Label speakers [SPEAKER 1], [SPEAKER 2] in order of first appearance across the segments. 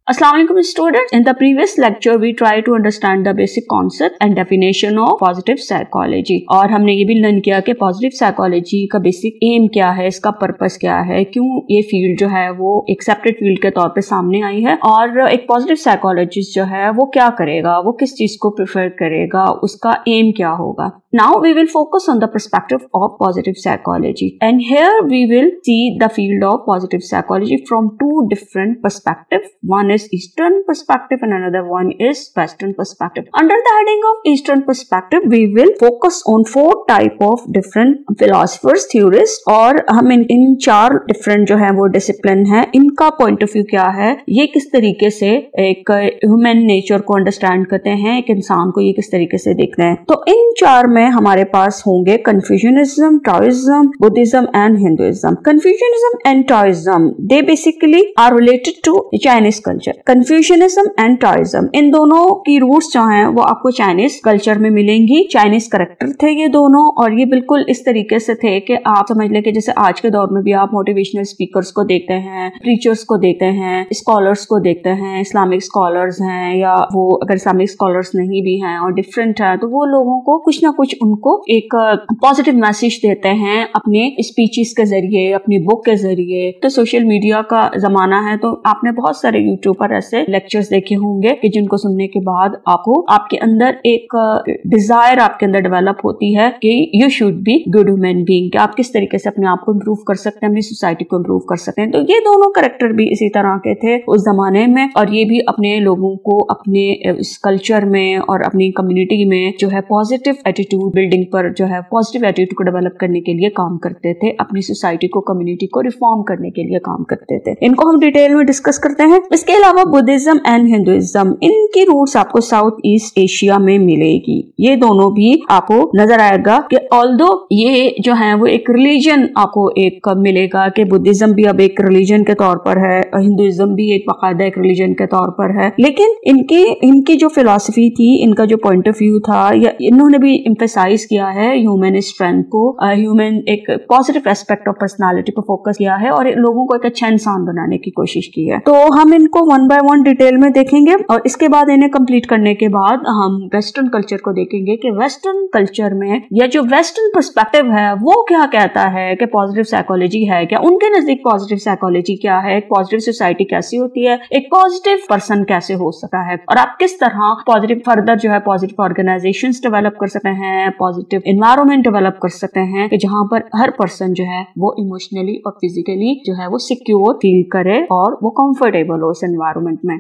[SPEAKER 1] Assalamualaikum students. In the previous lecture we tried to understand the basic concept and definition of positive psychology. और हमने ये भी learn किया कि positive psychology का बेसिक एम क्या है, इसका पर्पस क्या है, क्यों ये फील्ड जो है वो एक्सेप्टेड फील्ड के तौर पे सामने आई है, और एक पॉजिटिव साइकोलॉजिस्ट जो है वो क्या करेगा, वो किस चीज को प्रेफर करेगा, उसका एम क्या होगा. Now we will focus on the perspective of positive psychology, and here we will see the field of positive psychology from two different perspectives. One is Eastern perspective and another one is Western perspective. Under the heading of Eastern perspective, we will focus on four type of different philosophers, theorists, और हम इन चार different जो है वो discipline है, इनका point of view क्या है, ये किस तरीके से एक human nature को understand करते हैं, एक इंसान को ये किस तरीके से देखते हैं. तो इन चार में हमारे पास होंगे Confucianism, Taoism, Buddhism and Hinduism. Confucianism and Taoism, they basically are related to Chinese culture. Confucianism and Taoism, इन दोनों की रूट्स जो हैं वो आपको चाइनीज कल्चर में मिलेंगी. चाइनीज करैक्टर थे ये दोनों, और ये बिल्कुल इस तरीके से थे कि आप समझ लें कि जैसे आज के दौर में भी आप मोटिवेशनल स्पीकर्स को देखते हैं, प्रीचर्स को देखते हैं, स्कॉलर्स को देखते हैं, इस्लामिक स्कॉलर्स हैं, या वो अगर इस्लामिक स्कॉलर्स नहीं भी हैं और डिफरेंट है, तो वो लोगों को कुछ ना कुछ उनको एक पॉजिटिव मैसेज देते हैं अपने स्पीचेस के जरिए, अपनी बुक के जरिए. तो सोशल मीडिया का जमाना है, तो आपने बहुत सारे यूट्यूब पर ऐसे लेक्चर्स देखे होंगे कि जिनको सुनने के बाद आपको आपके अंदर एक डिजायर आपके अंदर डेवलप होती है कि you should be good human being, कि आप किस तरीके से अपने आप को इम्प्रूव कर सकते हैं, अपनी सोसाइटी को इम्प्रूव कर सकते हैं. तो ये दोनों कैरेक्टर भी इसी तरह के थे उस जमाने में, और ये भी अपने लोगों को अपने इस कल्चर में और अपनी कम्युनिटी में जो है पॉजिटिव एटीट्यूड बिल्डिंग पर जो है पॉजिटिव एटीट्यूड को डेवलप करने के लिए काम करते थे, अपनी सोसाइटी को, कम्युनिटी को रिफॉर्म करने के लिए काम करते थे. इनको हम डिटेल में डिस्कस करते हैं. इसके अलावा बुद्धिज्म एंड हिंदुइज्म, इनकी रूट्स आपको साउथ ईस्ट एशिया में मिलेगी. ये दोनों भी आपको नजर आएगा कि ऑल्दो ये जो है वो एक रिलीजन आपको एक मिलेगा कि बुद्धिज्म भी अब एक रिलीजन के तौर पर है, हिंदुइज्म भी एक बाकायदा एक रिलीजन के तौर पर है, लेकिन इनकी जो फिलॉसफी थी, इनका जो पॉइंट ऑफ व्यू था, या इन्होंने भी एम्फसाइज किया है ह्यूमन स्ट्रेंथ को, ह्यूमन एक पॉजिटिव एस्पेक्ट ऑफ पर्सनालिटी पर फोकस किया है और लोगों को एक अच्छा इंसान बनाने की कोशिश की है. तो हम इनको वन बाय वन डिटेल में देखेंगे, और इसके बाद इन्हें कंप्लीट करने के बाद हम वेस्टर्न कल्चर को देखेंगे कि वेस्टर्न कल्चर में या जो वेस्टर्न पर्सपेक्टिव है वो क्या कहता है कि पॉजिटिव साइकोलॉजी है क्या, उनके नजदीक पॉजिटिव साइकोलॉजी क्या है, एक पॉजिटिव सोसाइटी कैसी होती है, एक पॉजिटिव पर्सन कैसे हो सकता है, और आप किस तरह पॉजिटिव फर्दर जो है पॉजिटिव ऑर्गेनाइजेशंस डेवलप कर सकते हैं, पॉजिटिव एनवायरनमेंट डेवलप कर सकते हैं कि जहां पर हर पर्सन जो है वो इमोशनली और फिजिकली जो है वो सिक्योर फील करे और वो कंफर्टेबल हो उस एनवायरनमेंट में.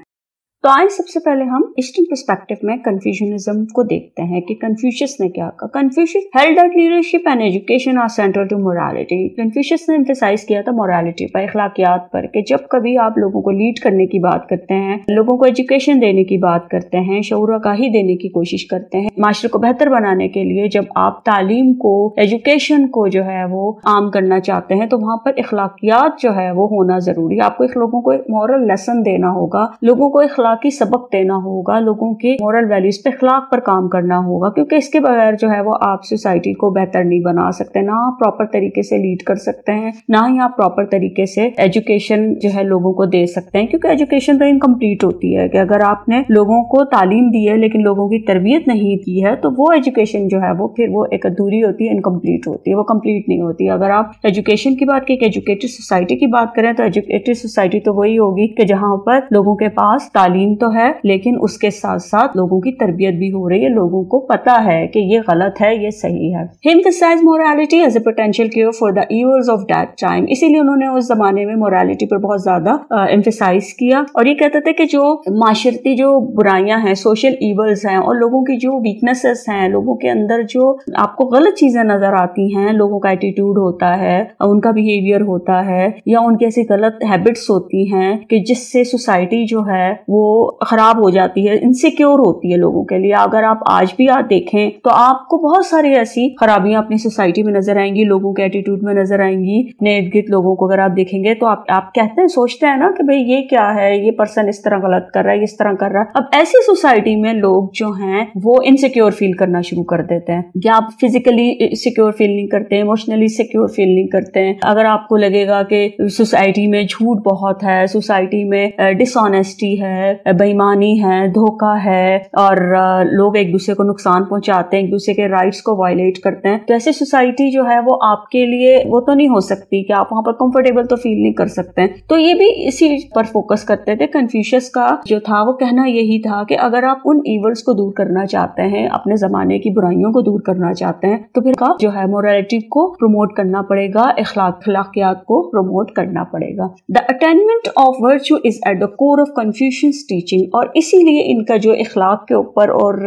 [SPEAKER 1] तो आज सबसे पहले हम ईस्टर्न पर्सपेक्टिव में कन्फ्यूशनिज्म को देखते हैं कि कन्फ्यूशियस ने क्या कहा. Confucius held that leadership and education are central to morality. Confucius ने एम्फसाइज किया था मोरालिटी पर, अखलाकियात पर, कि जब कभी आप लोगों को लीड करने की बात करते हैं, लोगों को एजुकेशन देने की बात करते हैं, शऊर आगाही देने की कोशिश करते हैं, माशरे को बेहतर बनाने के लिए जब आप तालीम को, एजुकेशन को जो है वो आम करना चाहते हैं, तो वहां पर अखलाकियात जो है वो होना जरूरी है. आपको लोगों को एक मॉरल लेसन देना होगा, लोगों को की सबक देना होगा, लोगों के मॉरल वैल्यूज पे, अखलाक पर काम करना होगा, क्योंकि इसके बगैर जो है वो आप सोसाइटी को बेहतर नहीं बना सकते, ना आप प्रॉपर तरीके से लीड कर सकते हैं, ना ही आप प्रॉपर तरीके से एजुकेशन जो है लोगों को दे सकते हैं, क्योंकि एजुकेशन तो इनकम्प्लीट होती है कि अगर आपने लोगों को तालीम दी है लेकिन लोगों की तरबियत नहीं की है, तो वो एजुकेशन जो है वो फिर वो एक अधूरी होती है, इनकम्प्लीट होती है, वो कंप्लीट नहीं होती. अगर आप एजुकेशन की बात की, एजुकेटेड सोसाइटी की बात करें, तो एजुकेटेड सोसाइटी तो वही होगी कि जहां पर लोगों के पास तालीम तो है लेकिन उसके साथ साथ लोगों की तरबियत भी हो रही है, लोगों को पता है कि ये गलत है, ये सही है. He emphasized morality as a potential cure for the evils of that time. इसीलिए उन्होंने उस जमाने में मोरालिटी पर बहुत ज्यादा एम्फसाइज किया, और ये कहते थे कि जो माशरती जो बुराइयां हैं, सोशल इवल्स हैं, और लोगों की जो वीकनेसेस हैं, लोगों के अंदर जो आपको गलत चीजें नजर आती हैं, लोगों का एटीट्यूड होता है, उनका बिहेवियर होता है, या उनकी ऐसी गलत हैबिट्स होती हैं कि जिससे सोसाइटी जो है वो खराब हो जाती है, इनसिक्योर होती है लोगों के लिए। अगर आप आज भी देखें तो आपको बहुत सारी ऐसी खराबियां अपनी सोसाइटी में नजर आएंगी, लोगों के एटीट्यूड में नजर आएंगी। अपने इर्द गिर्द लोगों को अगर आप देखेंगे तो आप कहते हैं, सोचते हैं ना कि भाई ये क्या है, ये पर्सन इस तरह गलत कर रहा है, इस तरह कर रहा है। अब ऐसी सोसाइटी में लोग जो हैं वो इनसिक्योर फील करना शुरू कर देते हैं, या आप फिजिकली सिक्योर फील नहीं करते, इमोशनली सिक्योर फील नहीं करते हैं। अगर आपको लगेगा कि सोसाइटी में झूठ बहुत है, सोसाइटी में डिसऑनेस्टी है, बेईमानी है, धोखा है, और लोग एक दूसरे को नुकसान पहुंचाते हैं, एक दूसरे के राइट्स को वायलेट करते हैं, तो ऐसी सोसाइटी जो है वो आपके लिए वो तो नहीं हो सकती कि आप वहां पर कंफर्टेबल तो फील नहीं कर सकते हैं। तो ये भी इसी पर फोकस करते थे। कन्फ्यूशियस का जो था वो कहना यही था कि अगर आप उन इवल्स को दूर करना चाहते हैं, अपने जमाने की बुराइयों को दूर करना चाहते हैं, तो फिर का जो है मोरालिटी को प्रमोट करना पड़ेगा, अखलाकियात को प्रमोट करना पड़ेगा। The attainment of virtue is at the core of Confucius teaching, और इसीलिए इनका जो इखलाक के ऊपर और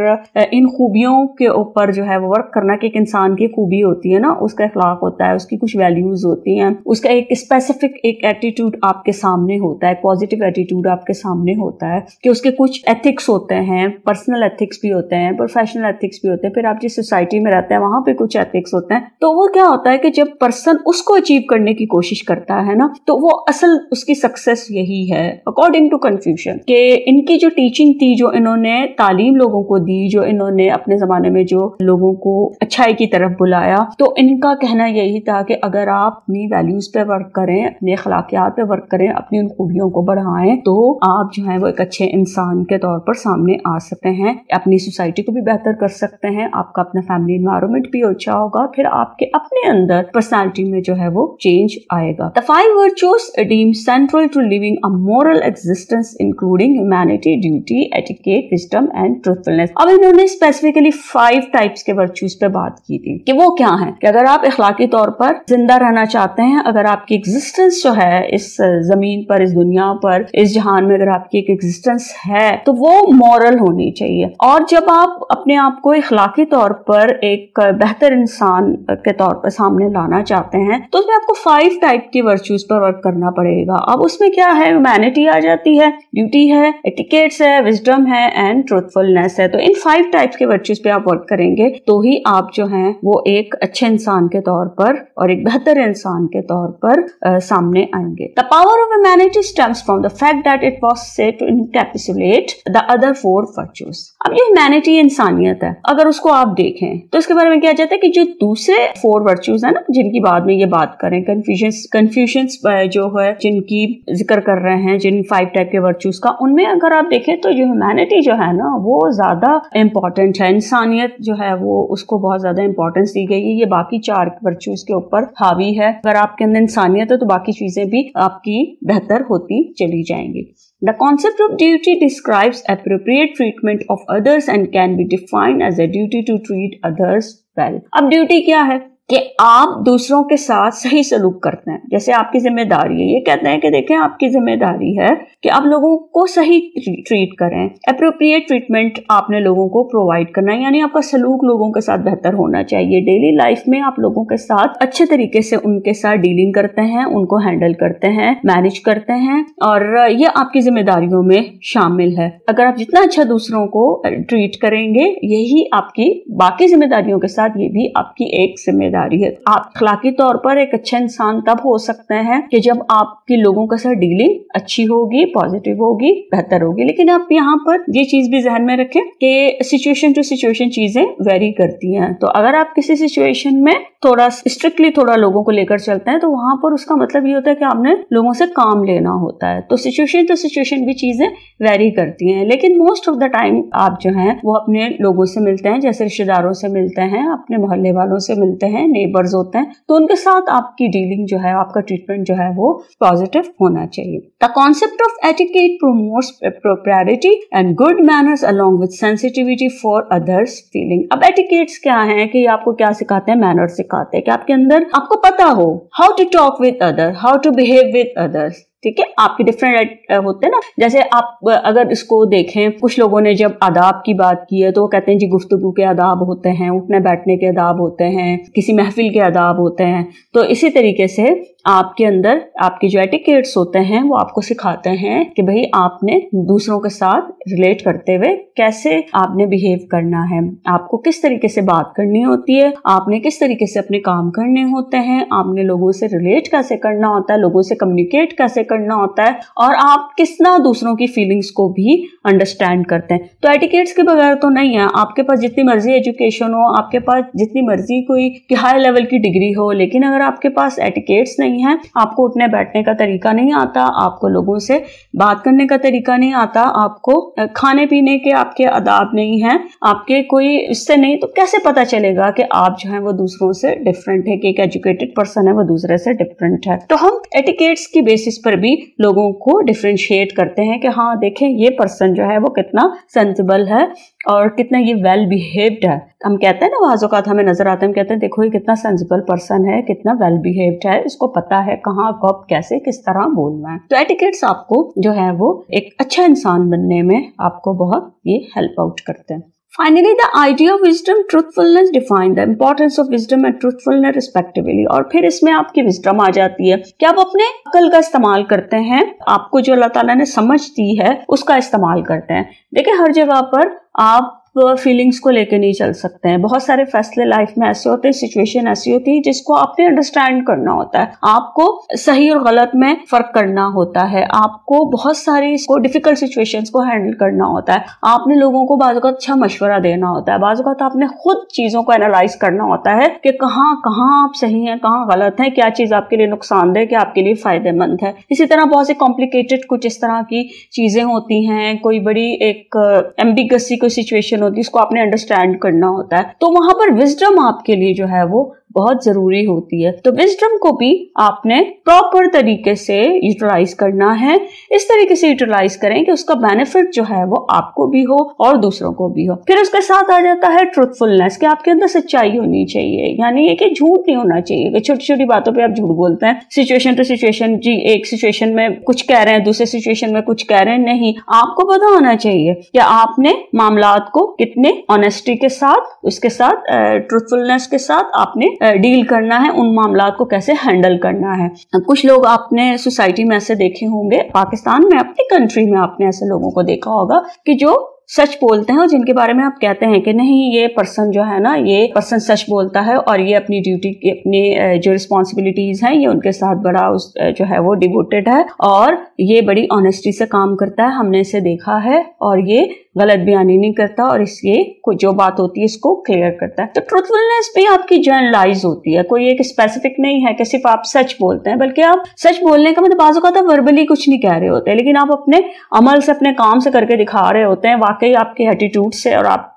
[SPEAKER 1] इन खूबियों के ऊपर जो है वो वर्क करना, कि एक इंसान की खूबी होती है ना, उसका इखलाक होता है, उसकी कुछ वैल्यूज होती हैं, उसका एक स्पेसिफिक एक एटीट्यूड आपके सामने होता है, पॉजिटिव एटीट्यूड आपके सामने होता है, कि उसके कुछ एथिक्स होते हैं, पर्सनल एथिक्स भी होते हैं, प्रोफेशनल एथिक्स भी होते हैं, फिर आप जिस सोसाइटी में रहते हैं वहां पे कुछ एथिक्स होते हैं। तो वो क्या होता है कि जब पर्सन उसको अचीव करने की कोशिश करता है ना, तो वो असल उसकी सक्सेस यही है अकॉर्डिंग टू कन्फ्यूशन। कि इनकी जो टीचिंग थी, जो इन्होंने तालीम लोगों को दी, जो इन्होंने अपने जमाने में जो लोगों को अच्छाई की तरफ बुलाया, तो इनका कहना यही था कि अगर आप अपनी वैल्यूज पे वर्क करें, अपने अखलाकियात पे वर्क करें, अपनी उन खूबियों को बढ़ाएं, तो आप जो है वो एक अच्छे इंसान के तौर पर सामने आ सकते हैं, अपनी सोसाइटी को भी बेहतर कर सकते हैं, आपका अपना फैमिली एनवायरनमेंट भी अच्छा होगा, फिर आपके अपने अंदर पर्सनालिटी में जो है वो चेंज आएगा। The 5 virtues deemed central to living a moral existence including humanity, duty, etiquette, wisdom and truthfulness। अब इन्होंने स्पेसिफिकली 5 टाइप्स के वर्च्यूज पे बात की थी कि वो क्या है, कि अगर आप इखलाकी तौर पर जिंदा रहना चाहते हैं, अगर आपकी एग्जिस्टेंस जो है इस जमीन पर, इस दुनिया पर, इस जहान में अगर आपकी एक एग्जिस्टेंस है, तो वो मॉरल होनी चाहिए। और जब आप अपने आप को इखलाकी तौर पर एक बेहतर इंसान के तौर पर सामने लाना चाहते हैं, तो उसमें आपको 5 टाइप के वर्च्यूज पर वर्क करना पड़ेगा। अब उसमें क्या है, ह्यूमैनिटी आ जाती है, ड्यूटी है, एटिकेट्स है, विजडम है एंड ट्रूथफुलनेस है। तो इन 5 टाइप्स के वर्च्यूज पे आप वर्क करेंगे तो ही आप जो हैं वो एक अच्छे इंसान के तौर पर और एक बेहतर इंसान के तौर पर सामने आएंगे। The power of humanity stems from the fact that it was said to encapsulate the other 4 virtues. अब ये ह्यूमैनिटी इंसानियत है, अगर उसको आप देखें तो इसके बारे में क्या जाता है कि जो दूसरे 4 वर्च्यूज है ना, जिनकी बाद में ये बात करें, कन्फ्यूशंस जो है जिनकी जिक्र कर रहे हैं, जिन 5 टाइप के वर्च्यूज का, उनमें अगर आप देखें तो जो ह्यूमैनिटी जो है ना वो ज्यादा इंपॉर्टेंट है, इंसानियत जो है वो उसको बहुत ज्यादा इंपॉर्टेंस दी गई है। ये बाकी 4 वर्च्यूज के ऊपर हावी है। अगर आपके अंदर इंसानियत है तो बाकी चीजें भी आपकी बेहतर होती चली जाएंगी। The concept of duty describes appropriate treatment of others and can be defined as a duty to treat others well। अब ड्यूटी क्या है कि आप दूसरों के साथ सही सलूक करते हैं, जैसे आपकी जिम्मेदारी है। ये कहते हैं कि देखें आपकी जिम्मेदारी है कि आप लोगों को सही ट्रीट करें, अप्रोप्रिएट ट्रीटमेंट आपने लोगों को प्रोवाइड करना है, यानी आपका सलूक लोगों के साथ बेहतर होना चाहिए। डेली लाइफ में आप लोगों के साथ अच्छे तरीके से उनके साथ डीलिंग करते हैं, उनको हैंडल करते हैं, मैनेज करते हैं, और ये आपकी जिम्मेदारियों में शामिल है। अगर आप जितना अच्छा दूसरों को ट्रीट करेंगे, यही आपकी बाकी जिम्मेदारियों के साथ ये भी आपकी एक जिम्मेदारी है। आप अखलाकी तौर पर एक अच्छा इंसान तब हो सकते हैं कि जब आपकी लोगों के साथ डीलिंग अच्छी होगी, पॉजिटिव होगी, बेहतर होगी। लेकिन आप यहाँ पर ये चीज भी ध्यान में रखें कि सिचुएशन टू सिचुएशन चीजें वेरी करती हैं। तो अगर आप किसी सिचुएशन में थोड़ा स्ट्रिक्टली थोड़ा लोगों को लेकर चलते हैं, तो वहां पर उसका मतलब ये होता है कि आपने लोगों से काम लेना होता है। तो सिचुएशन टू सिचुएशन भी चीजें वेरी करती हैं। लेकिन मोस्ट ऑफ द टाइम आप जो है वो अपने लोगों से मिलते हैं, जैसे रिश्तेदारों से मिलते हैं, अपने मोहल्ले वालों से मिलते हैं, नेबर्स होते हैं, तो उनके साथ आपकी डीलिंग जो है, आपका ट्रीटमेंट जो है वो पॉजिटिव होना चाहिए। The concept of etiquette promotes propriety and good manners along with sensitivity for others feeling. अब एटिकेट्स क्या है कि आपको क्या सिखाते हैं, मैनर्स सिखाते हैं कि आपके अंदर आपको पता हो how to talk with other, how to behave with others, ठीक है, आपके डिफरेंट होते हैं ना। जैसे आप अगर इसको देखें, कुछ लोगों ने जब आदाब की बात की है तो वो कहते हैं जी गुफ्तगू के आदाब होते हैं, उठने बैठने के आदाब होते हैं, किसी महफिल के आदाब होते हैं। तो इसी तरीके से आपके अंदर आपके जो एटिकेट्स होते हैं वो आपको सिखाते हैं कि भाई आपने दूसरों के साथ रिलेट करते हुए कैसे आपने बिहेव करना है, आपको किस तरीके से बात करनी होती है, आपने किस तरीके से अपने काम करने होते हैं, आपने लोगों से रिलेट कैसे करना होता है, लोगों से कम्युनिकेट कैसे करना होता है, और आप कितना दूसरों की फीलिंग्स को भी अंडरस्टैंड करते हैं। तो एटिकेट्स के बगैर तो नहीं है। आपके पास जितनी मर्जी एजुकेशन हो, आपके पास जितनी मर्जी कोई हाई लेवल की डिग्री हो, लेकिन अगर आपके पास एटिकेट्स नहीं है, आपको उठने बैठने का तरीका नहीं आता, आपको लोगों से बात करने का तरीका नहीं आता, आपको खाने पीने के आपके आदाब नहीं है, आपके कोई इससे नहीं, तो कैसे पता चलेगा कि आप जो है वो दूसरों से डिफरेंट है, कि एक एजुकेटेड पर्सन है वो दूसरे से डिफरेंट है। तो हम एटिकेट्स की बेसिस पर भी लोगों को डिफरेंशिएट करते हैं कि हाँ देखें ये पर्सन जो है वो कितना सेंसिबल है और कितना ये वेल बिहेव्ड है। हम कहते हैं ना, बाज़ औक़ात हमें नजर आता है, हम कहते हैं देखो ये कितना सेंसिबल पर्सन है, कितना वेल बिहेव्ड है, इसको पता है कहाँ कब कैसे किस तरह बोलना है। तो एटिकेट्स आपको जो है वो एक अच्छा इंसान बनने में आपको बहुत ये हेल्प आउट करते हैं। Finally, the idea of wisdom, truthfulness define the importance of wisdom and truthfulness respectively। और फिर इसमें आपकी विजडम आ जाती है कि आप अपने अक्ल का इस्तेमाल करते हैं, आपको जो अल्लाह ताला ने समझ दी है उसका इस्तेमाल करते हैं। देखिए हर जगह पर आप फीलिंग्स को लेकर नहीं चल सकते हैं। बहुत सारे फैसले लाइफ में ऐसे होते हैं, सिचुएशन ऐसी होती है जिसको आपने अंडरस्टैंड करना होता है, आपको सही और गलत में फर्क करना होता है, आपको बहुत सारी इसको डिफिकल्ट सिचुएशंस को हैंडल करना होता है, आपने लोगों को बाज़ औक़ात अच्छा मशवरा देना होता है, बाज़ औक़ात आपने खुद चीज़ों को एनालाइज करना होता है कि कहाँ आप सही हैं, कहाँ गलत है, क्या चीज़ आपके लिए नुकसानदेह, क्या आपके लिए फ़ायदेमंद है। इसी तरह बहुत सी कॉम्प्लिकेटेड कुछ इस तरह की चीज़ें होती हैं, कोई बड़ी एक एम्बिगसी कोई सिचुएशन होती है, इसको आपने अंडरस्टैंड करना होता है। तो वहां पर विजडम आपके लिए जो है वो बहुत जरूरी होती है। तो विजडम को भी आपने प्रॉपर तरीके से यूटिलाइज करना है, इस तरीके से यूटिलाइज करें कि उसका बेनिफिट जो है वो आपको भी हो और दूसरों को भी हो। फिर उसके साथ आ जाता है ट्रूथफुलनेस, कि आपके अंदर सच्चाई होनी चाहिए, यानी ये कि झूठ नहीं होना चाहिए कि छोटी छोटी बातों पे आप झूठ बोलते हैं, सिचुएशन टू सिचुएशन, जी एक सिचुएशन में कुछ कह रहे हैं, दूसरे सिचुएशन में कुछ कह रहे हैं, नहीं, आपको पता होना चाहिए कि आपने मामलात को कितने ऑनेस्टी के साथ, उसके साथ ट्रूथफुलनेस के साथ आपने डील करना है, उन मामलात को कैसे हैंडल करना है। कुछ लोग आपने सोसाइटी में ऐसे देखे होंगे, पाकिस्तान में, अपनी कंट्री में आपने ऐसे लोगों को देखा होगा कि जो सच बोलते हैं और जिनके बारे में आप कहते हैं कि नहीं ये पर्सन जो है ना, ये पर्सन सच बोलता है और ये अपनी ड्यूटी की, अपनी जो रिस्पॉन्सिबिलिटीज हैं ये उनके साथ बड़ा जो है वो डिवोटेड है और ये बड़ी ऑनेस्टी से काम करता है, हमने इसे देखा है, और ये गलत बयानी नहीं करता और इसलिए जो बात होती है इसको क्लियर करता है। तो ट्रूथफुलनेस भी आपकी जनरलाइज होती है, कोई एक स्पेसिफिक नहीं है कि सिर्फ आप सच बोलते हैं, बल्कि आप सच बोलने का मतलब बाज़ औक़ात आप वर्बली कुछ नहीं कह रहे होते, लेकिन आप अपने अमल से, अपने काम से करके दिखा रहे होते हैं। वाकई आपके एटीट्यूड से और आप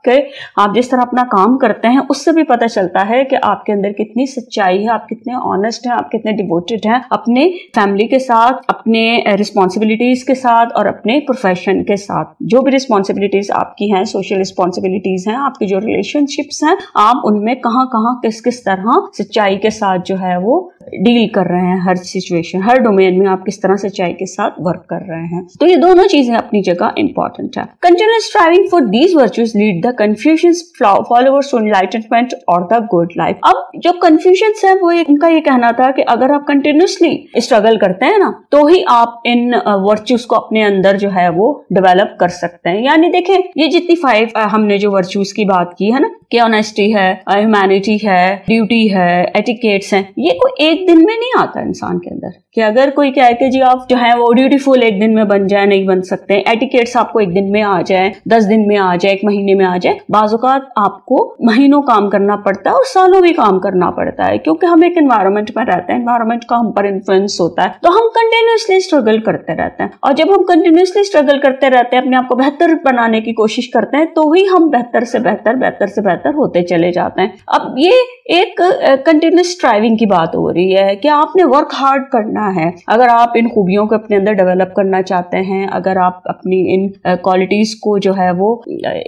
[SPEAKER 1] जिस तरह अपना काम करते हैं उससे भी पता चलता है कि आपके अंदर कितनी सच्चाई है, आप कितने ऑनेस्ट हैं, आप कितने डिवोटेड हैं अपने फैमिली के साथ, अपने रिस्पॉन्सिबिलिटीज के साथ और अपने प्रोफेशन के साथ। जो भी रिस्पॉन्सिबिलिटीज आपकी हैं, सोशल रिस्पॉन्सिबिलिटीज हैं, आपकी जो रिलेशनशिप्स हैं, आप उनमें कहाँ किस तरह सच्चाई के साथ जो है वो डील कर रहे हैं, हर सिचुएशन, हर डोमेन में आप किस तरह सच्चाई के साथ वर्क कर रहे हैं। तो ये दोनों चीजें अपनी जगह इंपॉर्टेंट है। Continuous striving for these virtues lead the Confucius followers to enlightenment और द गुड लाइफ। अब जो कन्फ्यूजन्स है वो इनका ये कहना था कि अगर आप कंटिन्यूसली स्ट्रगल करते हैं ना, तो ही आप इन वर्च्यूज को अपने अंदर जो है वो डेवलप कर सकते हैं। यानी देखें, ये जितनी 5 हमने जो वर्च्यूज की बात की है ना, कि ऑनेस्टी है, ह्यूमैनिटी है, ड्यूटी है, एटिकेट्स हैं, ये कोई एक दिन में नहीं आता इंसान के अंदर। कि अगर कोई कहे कि जी आप जो है वो ड्यूटीफुल एक दिन में बन जाए, नहीं बन सकते। एटिकेट्स आपको एक दिन में आ जाए, 10 दिन में आ जाए, 1 महीने में आ जाए, बाज़-औक़ात आपको महीनों काम करना पड़ता है और सालों भी काम करना पड़ता है, क्योंकि हम एक एनवायरनमेंट में रहते हैं, एनवायरनमेंट का हम पर इन्फ्लुएंस होता है। तो हम कंटिन्यूसली स्ट्रगल करते रहते हैं, और जब हम कंटिन्यूसली स्ट्रगल करते रहते हैं, अपने आप को बेहतर बनाने बनाने की कोशिश करते हैं तो ही हम बेहतर से बेहतर होते चले जाते हैं। अब ये एक कंटिन्यूस स्ट्राइविंग की बात हो रही है कि आपने वर्क हार्ड करना है। अगर आप इन खूबियों को अपने अंदर डेवलप करना चाहते हैं, अगर आप अपनी इन क्वालिटीज को जो है वो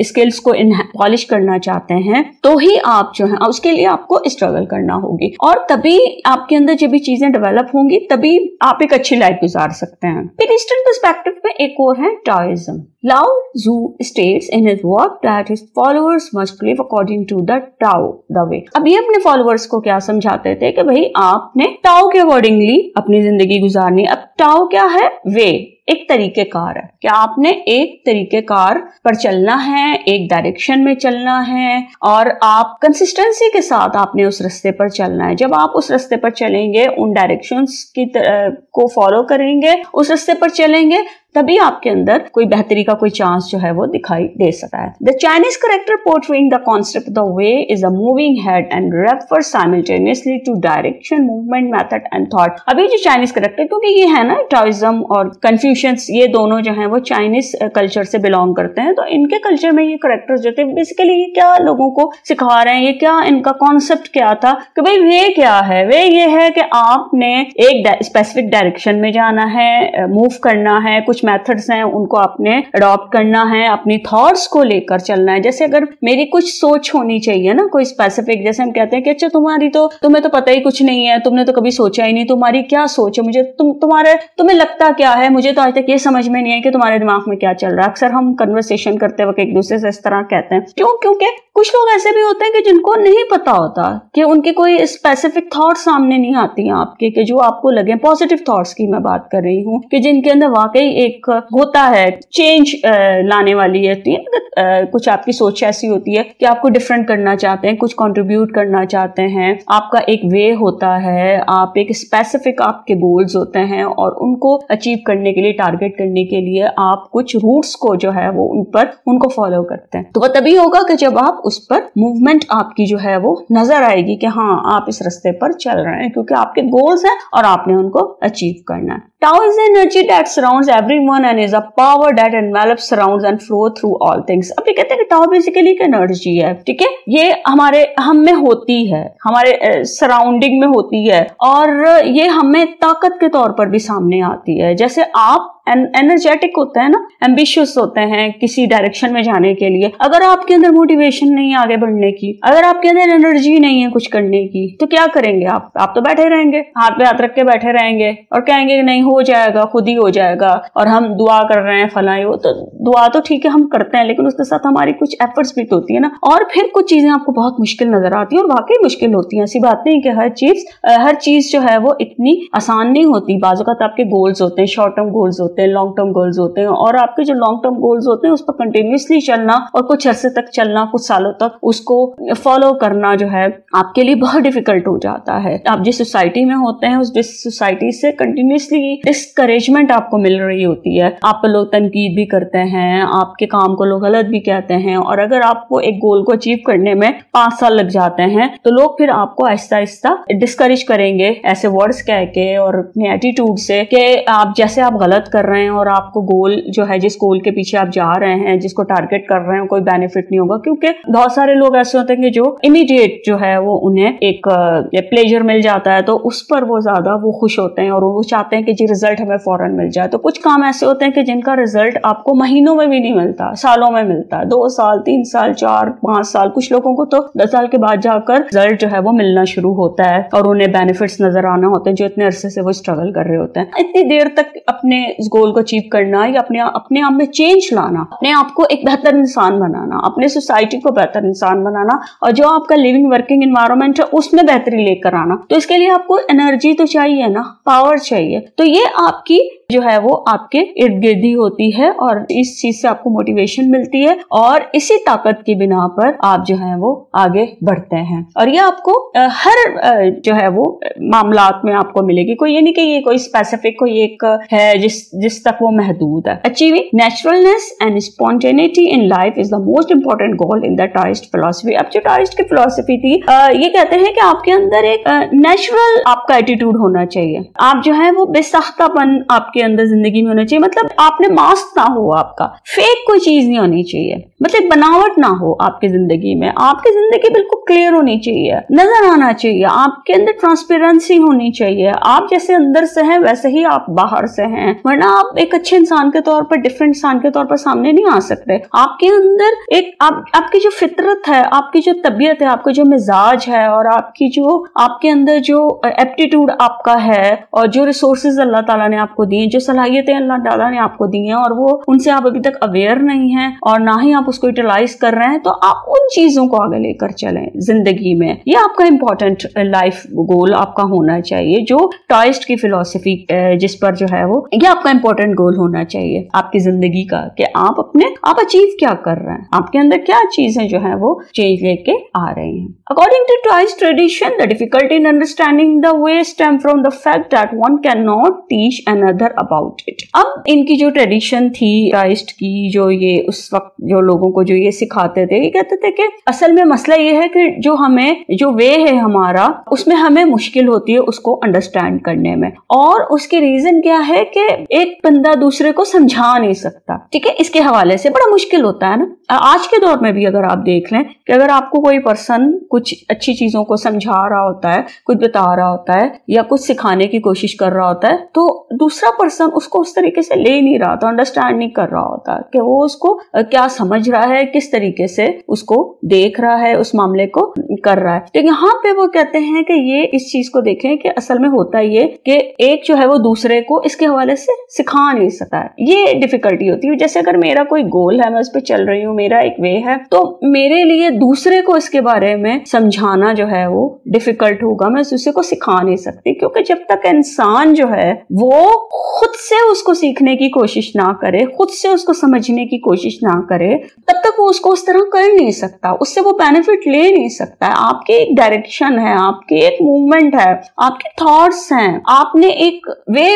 [SPEAKER 1] स्किल्स को पॉलिश करना चाहते हैं, तो ही आप जो है उसके लिए आपको स्ट्रगल करना होगी, और तभी आपके अंदर जब भी चीजें डेवलप होंगी तभी आप एक अच्छी लाइफ गुजार सकते हैं। फिर ईस्टर्न पर्सपेक्टिव में एक और है Taoism. Lao Tzu states in his work that his followers must live according to the Tao, the way. अब ये अपने फॉलोअर्स को क्या समझाते थे कि भाई आपने टाओ के अकॉर्डिंगली अपनी जिंदगी गुजारनी। अब टाओ क्या है? वे, एक तरीकेकार है कि आपने एक तरीकेकार पर चलना है, एक डायरेक्शन में चलना है, और आप कंसिस्टेंसी के साथ आपने उस रास्ते पर चलना है। जब आप उस रास्ते पर चलेंगे, उन डायरेक्शंस को फॉलो करेंगे, उस रास्ते पर चलेंगे, तभी आपके अंदर कोई बेहतरी का कोई चांस जो है वो दिखाई दे सकता है। The Chinese character portraying the concept the way is a moving head and refers simultaneously to direction, movement, method and thought. अभी जो चाइनीज करेक्टर, क्योंकि ये है ना टाओइज्म और कन्फ्यूशियंस, ये दोनों जो है वो चाइनीज कल्चर से बिलोंग करते हैं, तो इनके कल्चर में ये करेक्टर्स जो थे बेसिकली ये क्या लोगों को सिखा रहे हैं, ये क्या इनका कॉन्सेप्ट क्या था कि भाई वे क्या है? वे ये है कि आपने एक स्पेसिफिक डायरेक्शन में जाना है, मूव करना है, कुछ मेथड्स हैं उनको आपने अडॉप्ट करना है, अपनी थॉट्स को लेकर चलना है। जैसे अगर मेरी कुछ सोच होनी चाहिए ना, कोई स्पेसिफिक, जैसे हम कहते हैं कि अच्छा तुम्हें तो पता ही कुछ नहीं है, तुमने तो कभी सोचा ही नहीं, तुम्हारी क्या सोच है, मुझे तुम्हें लगता क्या है, मुझे तो आज तक ये समझ में नहीं है कि तुम्हारे दिमाग में क्या चल रहा है। अक्सर हम कन्वर्सेशन करते वक्त एक दूसरे से इस तरह कहते हैं। क्योंकि कुछ लोग ऐसे भी होते हैं कि जिनको नहीं पता होता, कि उनकी कोई स्पेसिफिक थॉट सामने नहीं आती है आपके, कि जो आपको लगे, पॉजिटिव थॉट्स की मैं बात कर रही हूँ, कि जिनके अंदर वाकई एक होता है चेंज लाने वाली है, कुछ आपकी सोच ऐसी होती है कि आपको डिफरेंट करना चाहते हैं, कुछ कंट्रीब्यूट करना चाहते हैं, आपका एक वे होता है, आप एक स्पेसिफिक आपके गोल्स होते हैं, और उनको अचीव करने के लिए, टारगेट करने के लिए आप कुछ रूट्स को जो है वो उनको फॉलो करते हैं। तो वो तभी होगा कि जब आप उस पर मूवमेंट आपकी जो है वो नजर आएगी कि हाँ आप इस रास्ते पर चल रहे हैं, क्योंकि आपके गोल्स हैं और आपने उनको अचीव करना है। Tao is the energy that surrounds everyone and is a power that envelops, surrounds and flow through all things. अब ये कहते हैं कि Tao बेसिकली एक एनर्जी है, ठीक है, ये हम में होती है, हमारे सराउंडिंग में होती है, और ये हमें ताकत के तौर पर भी सामने आती है। जैसे आप एनर्जेटिक होते हैं ना, एम्बिशियस होते हैं किसी डायरेक्शन में जाने के लिए, अगर आपके अंदर मोटिवेशन नहीं है आगे बढ़ने की, अगर आपके अंदर एनर्जी नहीं है कुछ करने की, तो क्या करेंगे आप तो बैठे रहेंगे, हाथ पे हाथ रख के बैठे रहेंगे और कहेंगे कि नहीं हो जाएगा, खुद ही हो जाएगा, और हम दुआ कर रहे हैं फलाए वो, तो दुआ तो ठीक है हम करते हैं, लेकिन उसके साथ हमारी कुछ एफर्ट्स भी तो होती है ना, और फिर कुछ चीजें आपको बहुत मुश्किल नजर आती है, और वाकई मुश्किल होती है। ऐसी बात नहीं कि हर चीज जो है वो इतनी आसान नहीं होती। बाज़ औक़ात आपके गोल्स होते हैं, शॉर्ट टर्म गोल्स होते हैं, लॉन्ग टर्म गोल्स होते हैं, और आपके जो लॉन्ग टर्म गोल्स होते हैं उस पर कंटिन्यूसली चलना और कुछ अरसे तक चलना, कुछ सालों तक उसको फॉलो करना जो है आपके लिए बहुत डिफिकल्ट हो जाता है। आप जिस सोसाइटी में होते हैं उस सोसाइटी से कंटिन्यूसली डिस्करेजमेंट आपको मिल रही होती है, आप लोग तनकीद भी करते हैं, आपके काम को लोग गलत भी कहते हैं, और अगर आपको एक गोल को अचीव करने में 5 साल लग जाते हैं तो लोग फिर आपको आहिस्ता आहिस्ता डिस्करेज करेंगे ऐसे वर्ड्स कह के और अपने एटीट्यूड से कि आप जैसे आप गलत कर रहे हैं और आपको गोल जो है, जिस गोल के पीछे आप जा रहे हैं, जिसको टारगेट कर रहे हैं, कोई बेनिफिट नहीं होगा। क्योंकि बहुत सारे लोग ऐसे होते हैं कि जो इमीडिएट जो है वो उन्हें एक प्लेजर मिल जाता है तो उस पर वो ज्यादा वो खुश होते हैं और वो चाहते हैं कि जी रिजल्ट हमें फौरन मिल जाए। तो कुछ काम ऐसे होते हैं कि जिनका रिजल्ट आपको महीनों में भी नहीं मिलता, सालों में मिलता है, 2 साल 3 साल 4 5 साल, कुछ लोगों को तो 10 साल के बाद जाकर रिजल्ट जो है वो मिलना शुरू होता है और उन्हें बेनिफिट्स नजर आना होते हैं जो इतने अरसे से वो स्ट्रगल कर रहे होते हैं। इतनी देर तक अपने इस गोल को अचीव करना या अपने आप में चेंज लाना, अपने आप को एक बेहतर इंसान बनाना, अपने सोसाइटी को बेहतर इंसान बनाना और जो आपका लिविंग वर्किंग एनवायरनमेंट है उसमें बेहतरी लेकर आना, तो इसके लिए आपको एनर्जी तो चाहिए ना, पावर चाहिए। तो ये आपकी जो है वो आपके इर्द गिर्द ही होती है और इस चीज से आपको मोटिवेशन मिलती है और इसी ताकत की बिना पर आप जो है वो आगे बढ़ते हैं। और ये आपको हर जो है वो मामलात में आपको मिलेगी। कोई ये नहीं कि ये कोई स्पेसिफिक कोई एक है जिस तक वो महदूद है। Achieving naturalness and spontaneity in life is the most important goal in the Taoist philosophy. अब जो टाओइस्ट की फिलॉसफी थी ये कहते हैं कि आपके अंदर एक नेचुरल आपका एटीट्यूड होना चाहिए। आप जो है वो बेसाख्तापन आपके आपके अंदर जिंदगी में होना चाहिए, मतलब आपने मास्क ना हो, आपका फेक कोई चीज नहीं होनी चाहिए, मतलब बनावट ना हो आपकी जिंदगी में। आपकी जिंदगी बिल्कुल क्लियर होनी चाहिए, नजर आना चाहिए, आपके अंदर ट्रांसपेरेंसी होनी चाहिए। आप जैसे अंदर से हैं वैसे ही आप बाहर से हैं, वरना आप एक अच्छे इंसान के तौर पर, डिफरेंट इंसान के तौर पर सामने नहीं आ सकते। आपके अंदर एक आपकी जो फितरत है, आपकी जो तबीयत है, आपका जो मिजाज है, और आपकी जो आपके अंदर जो एप्टीट्यूड आपका है, और जो रिसोर्सेज अल्लाह ताला ने आपको दिए, जो सलाहियतें अल्लाह ताला ने आपको दी हैं, और वो उनसे आप अभी तक अवेयर नहीं हैं और ना ही आप उसको यूटिलाइज कर रहे हैं, तो आप उन चीजों को आगे लेकर चलें जिंदगी में। ये आपका इंपॉर्टेंट लाइफ गोल आपका होना चाहिए, जो टॉइस्ट की फिलॉसफी जिस पर जो है वो, ये आपका इंपॉर्टेंट गोल होना चाहिए आपकी जिंदगी का, कि आप अचीव क्या कर रहे हैं, आपके अंदर क्या चीजें जो है वो चेंज लेके आ रही हैं। According to Taoist tradition, the difficulty in understanding the way stems from the fact that one can not teach another about it. अब इनकी जो ट्रेडिशन थी टॉइस्ट की, जो ये उस वक्त जो लोगों को जो ये सिखाते थे, ये कहते थे कि असल में मसला ये है कि जो हमें जो वे है हमारा, उसमें हमें मुश्किल होती है उसको अंडरस्टैंड करने में, और उसके रीजन क्या है कि एक बंदा दूसरे को समझा नहीं सकता। ठीक है, इसके हवाले से बड़ा मुश्किल होता है ना। आज के दौर में भी अगर आप देख लें कि अगर आपको कोई पर्सन कुछ अच्छी चीजों को समझा रहा होता है, कुछ बता रहा होता है, या कुछ सिखाने की कोशिश कर रहा होता है, तो दूसरा पर्सन उसको उस तरीके से ले नहीं रहा था, अंडरस्टैंड नहीं कर रहा होता कि वो उसको क्या समझ रहा है, किस तरीके से उसको देख रहा है, उस मामले को कर रहा है। तो यहाँ पे वो कहते हैं कि ये इस चीज को देखें कि असल में होता ये कि एक जो है वो दूसरे को इसके हवाले से सिखा नहीं सकता है। ये डिफिकल्टी होती है। जैसे अगर मेरा कोई गोल है, मैं उस पर चल रही हूँ, मेरा एक वे है, तो मेरे लिए दूसरे को इसके बारे में समझाना जो है वो डिफिकल्ट होगा, मैं दूसरे को सिखा नहीं सकती, क्योंकि जब तक इंसान जो है वो खुद से उसको सीखने की कोशिश ना करे, खुद से उसको समझने की कोशिश ना करे, तब तक वो उसको उस तरह कर नहीं सकता, उससे वो बेनिफिट ले नहीं सकता है। आपके एक डायरेक्शन है, आपके एक मूवमेंट है, आपके थॉट्स हैं, आपने एक वे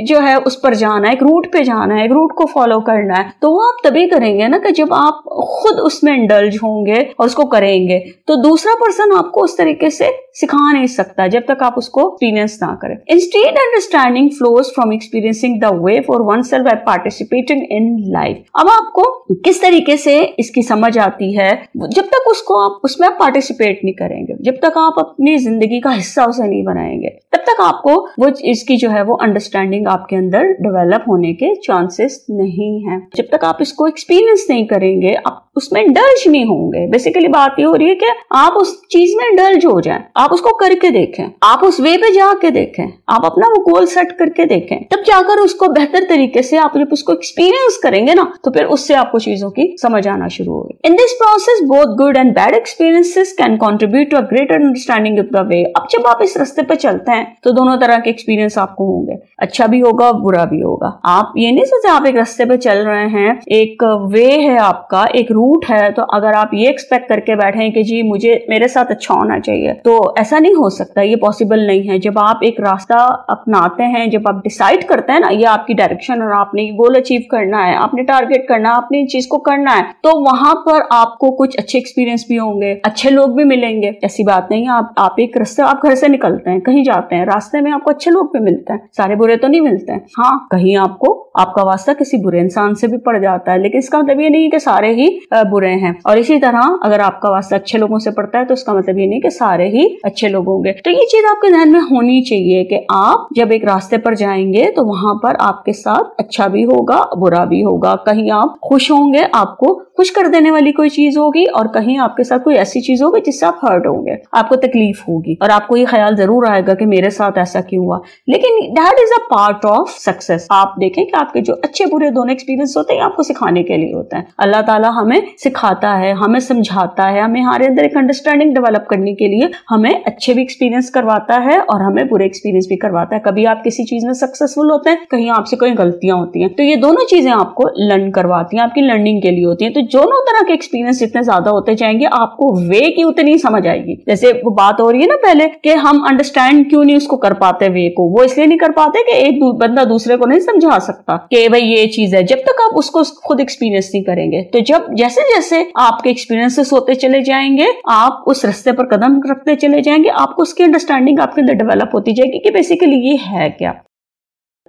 [SPEAKER 1] जो है उस पर जाना है, एक रूट पे जाना है, एक रूट को फॉलो करना है, तो वो आप तभी करेंगे ना कि जब आप खुद उसमें इंडल्ज होंगे और उसको करेंगे। तो दूसरा पर्सन आपको उस तरीके से सिखा नहीं सकता जब तक आप उसको एक्सपीरियंस ना करें। Instead understanding flows from experiencing the way for oneself by participating in life. अब आपको किस तरीके से इसकी समझ आती है, जब तक उसको आप उसमें पार्टिसिपेट नहीं करेंगे, जब तक आप अपनी जिंदगी का हिस्सा उसे नहीं बनाएंगे, तब तक आपको वो इसकी जो है वो अंडरस्टैंडिंग आपके अंदर डेवलप होने के चांसेस नहीं है। जब तक आप इसको एक्सपीरियंस नहीं करेंगे, आप उसमें इंडल्ज नहीं होंगे। बेसिकली बात ये हो रही है कि आप उस चीज में इंडल्ज हो जाएं, आप उसको करके देखें, आप उस वे पे जाके देखें, आप अपना वो गोल सेट करके देखें, तब जाकर उसको बेहतर तरीके से आप जब उसको एक्सपीरियंस करेंगे ना, तो फिर उससे आपको चीजों की समझ आना शुरू होगी। In this process both good and bad experiences can contribute to a greater understanding of the way. अब जब आप इस रास्ते पे चलते हैं तो दोनों तरह के एक्सपीरियंस आपको होंगे, अच्छा भी होगा, बुरा भी होगा। आप ये नहीं सोचे आप एक रास्ते पे चल रहे हैं, एक वे है आपका, एक रूट है, तो अगर आप ये एक्सपेक्ट करके बैठे हैं कि जी मुझे मेरे साथ अच्छा होना चाहिए, तो ऐसा नहीं हो सकता, ये पॉसिबल नहीं है। जब आप एक रास्ता अपनाते हैं, जब आप डिसाइड करते हैं ना ये आपकी डायरेक्शन और आपने गोल अचीव करना है, आपने टारगेट करना है, आपने चीज को करना है, तो वहां पर आपको कुछ अच्छे एक्सपीरियंस भी होंगे, अच्छे लोग भी मिलेंगे। ऐसी बात नहीं है आप एक रास्ते, आप घर से निकलते हैं, कहीं जाते हैं, रास्ते में आपको अच्छे लोग भी मिलते हैं, सारे बुरे तो नहीं मिलते हैं। हाँ, कहीं आपको आपका वास्ता किसी बुरे इंसान से भी पड़ जाता है, लेकिन इसका मतलब ये नहीं कि सारे ही बुरे हैं। और इसी तरह अगर आपका वास्ता अच्छे लोगों से पड़ता है तो इसका मतलब ये नहीं कि सारे ही अच्छे लोग होंगे। तो ये चीज आपके ध्यान में होनी चाहिए कि आप जब एक रास्ते पर जाएंगे तो वहां पर आपके साथ अच्छा भी होगा, बुरा भी होगा। कहीं आप खुश होंगे, आपको खुश कर देने वाली कोई चीज होगी, और कहीं आपके साथ कोई ऐसी चीज होगी जिससे आप हर्ट होंगे, आपको तकलीफ होगी, और आपको ये ख्याल जरूर आएगा कि मेरे साथ ऐसा क्यों हुआ। लेकिन that is a part of success. आप देखें कि आपके जो अच्छे बुरे दोनों एक्सपीरियंस होते हैं आपको सिखाने के लिए होते हैं। अल्लाह ताला हमें सिखाता है, हमें समझाता है, हमें हमारे अंदर एक अंडरस्टैंडिंग डेवलप करने के लिए हमें अच्छे भी एक्सपीरियंस करवाता है और हमें बुरे एक्सपीरियंस भी करवाता है। कभी आप किसी चीज में सक्सेसफुल होते हैं, कहीं आपसे कोई गलतियां होती हैं, तो ये दोनों चीजें आपको लर्न करवाती हैं, आपकी लर्निंग के लिए होती हैं। तो दोनों तरह के एक्सपीरियंस जितने ज्यादा होते जाएंगे, आपको वे की उतनी समझ आएगी। जैसे वो बात हो रही है ना पहले कि हम अंडरस्टैंड क्यों नहीं उसको कर पाते वे को, वो इसलिए नहीं कर पाते कि एक बंदा दूसरे को नहीं समझा सकता कि भाई ये चीज है, जब तक आप उसको खुद एक्सपीरियंस नहीं करेंगे। तो जब जैसे जैसे आपके एक्सपीरियंसेस होते चले जाएंगे, आप उस रास्ते पर कदम रखते चले जाएंगे, आपको उसकी अंडरस्टैंडिंग आपके अंदर डेवलप होती जाएगी कि बेसिकली ये है क्या।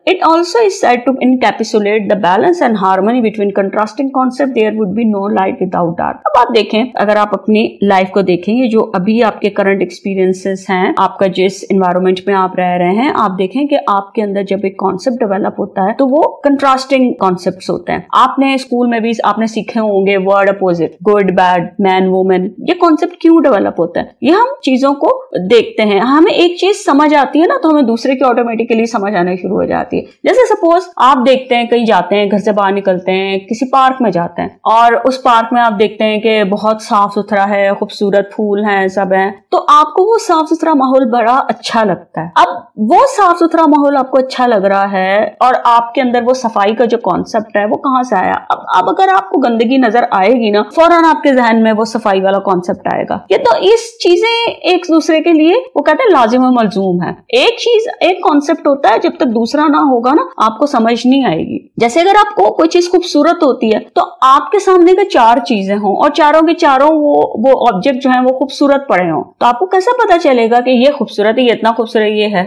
[SPEAKER 1] It also is said to encapsulate the balance and harmony between contrasting concepts. There would be no light without dark. अब आप देखें, अगर आप अपनी लाइफ को देखेंगे, जो अभी आपके करंट एक्सपीरियंसेस हैं, आपका जिस एनवायरनमेंट में आप रह रहे हैं, आप देखें कि आपके अंदर जब एक कॉन्सेप्ट डेवलप होता है तो वो कंट्रास्टिंग कॉन्सेप्ट्स होते हैं। आपने स्कूल में भी आपने सीखे होंगे word opposite, good bad, man women, ये कॉन्सेप्ट क्यों डेवलप होता है? ये हम चीजों को देखते हैं, हमें एक चीज समझ आती है ना तो हमें दूसरे की ऑटोमेटिकली समझ आना शुरू हो जाती है। जैसे सपोज आप देखते हैं कहीं जाते हैं, घर से बाहर निकलते हैं, किसी पार्क में जाते हैं और उस पार्क में आप देखते हैं कि बहुत साफ सुथरा है, खूबसूरत फूल हैं, सब हैं, तो आपको वो साफ सुथरा माहौल बड़ा अच्छा लगता है। अब वो साफ सुथरा माहौल आपको अच्छा लग रहा है और आपके अंदर वो सफाई का जो कॉन्सेप्ट है वो कहां से आया? अब अगर आपको गंदगी नजर आएगी ना, फौरन आपके जहन में वो सफाई वाला कॉन्सेप्ट आएगा। ये तो इस चीजें एक दूसरे के लिए वो कहते हैं लाजिम और मलजूम है। एक चीज, एक कॉन्सेप्ट होता है, जब तक दूसरा ना होगा ना आपको समझ नहीं आएगी। जैसे अगर आपको कोई चीज खूबसूरत होती है तो आपके सामने के चार चीजें हों और चारों के चारों वो ऑब्जेक्ट जो है वो खूबसूरत पड़े हों, तो आपको कैसे पता चलेगा कि ये खूबसूरत है, ये इतना खूबसूरत ये है?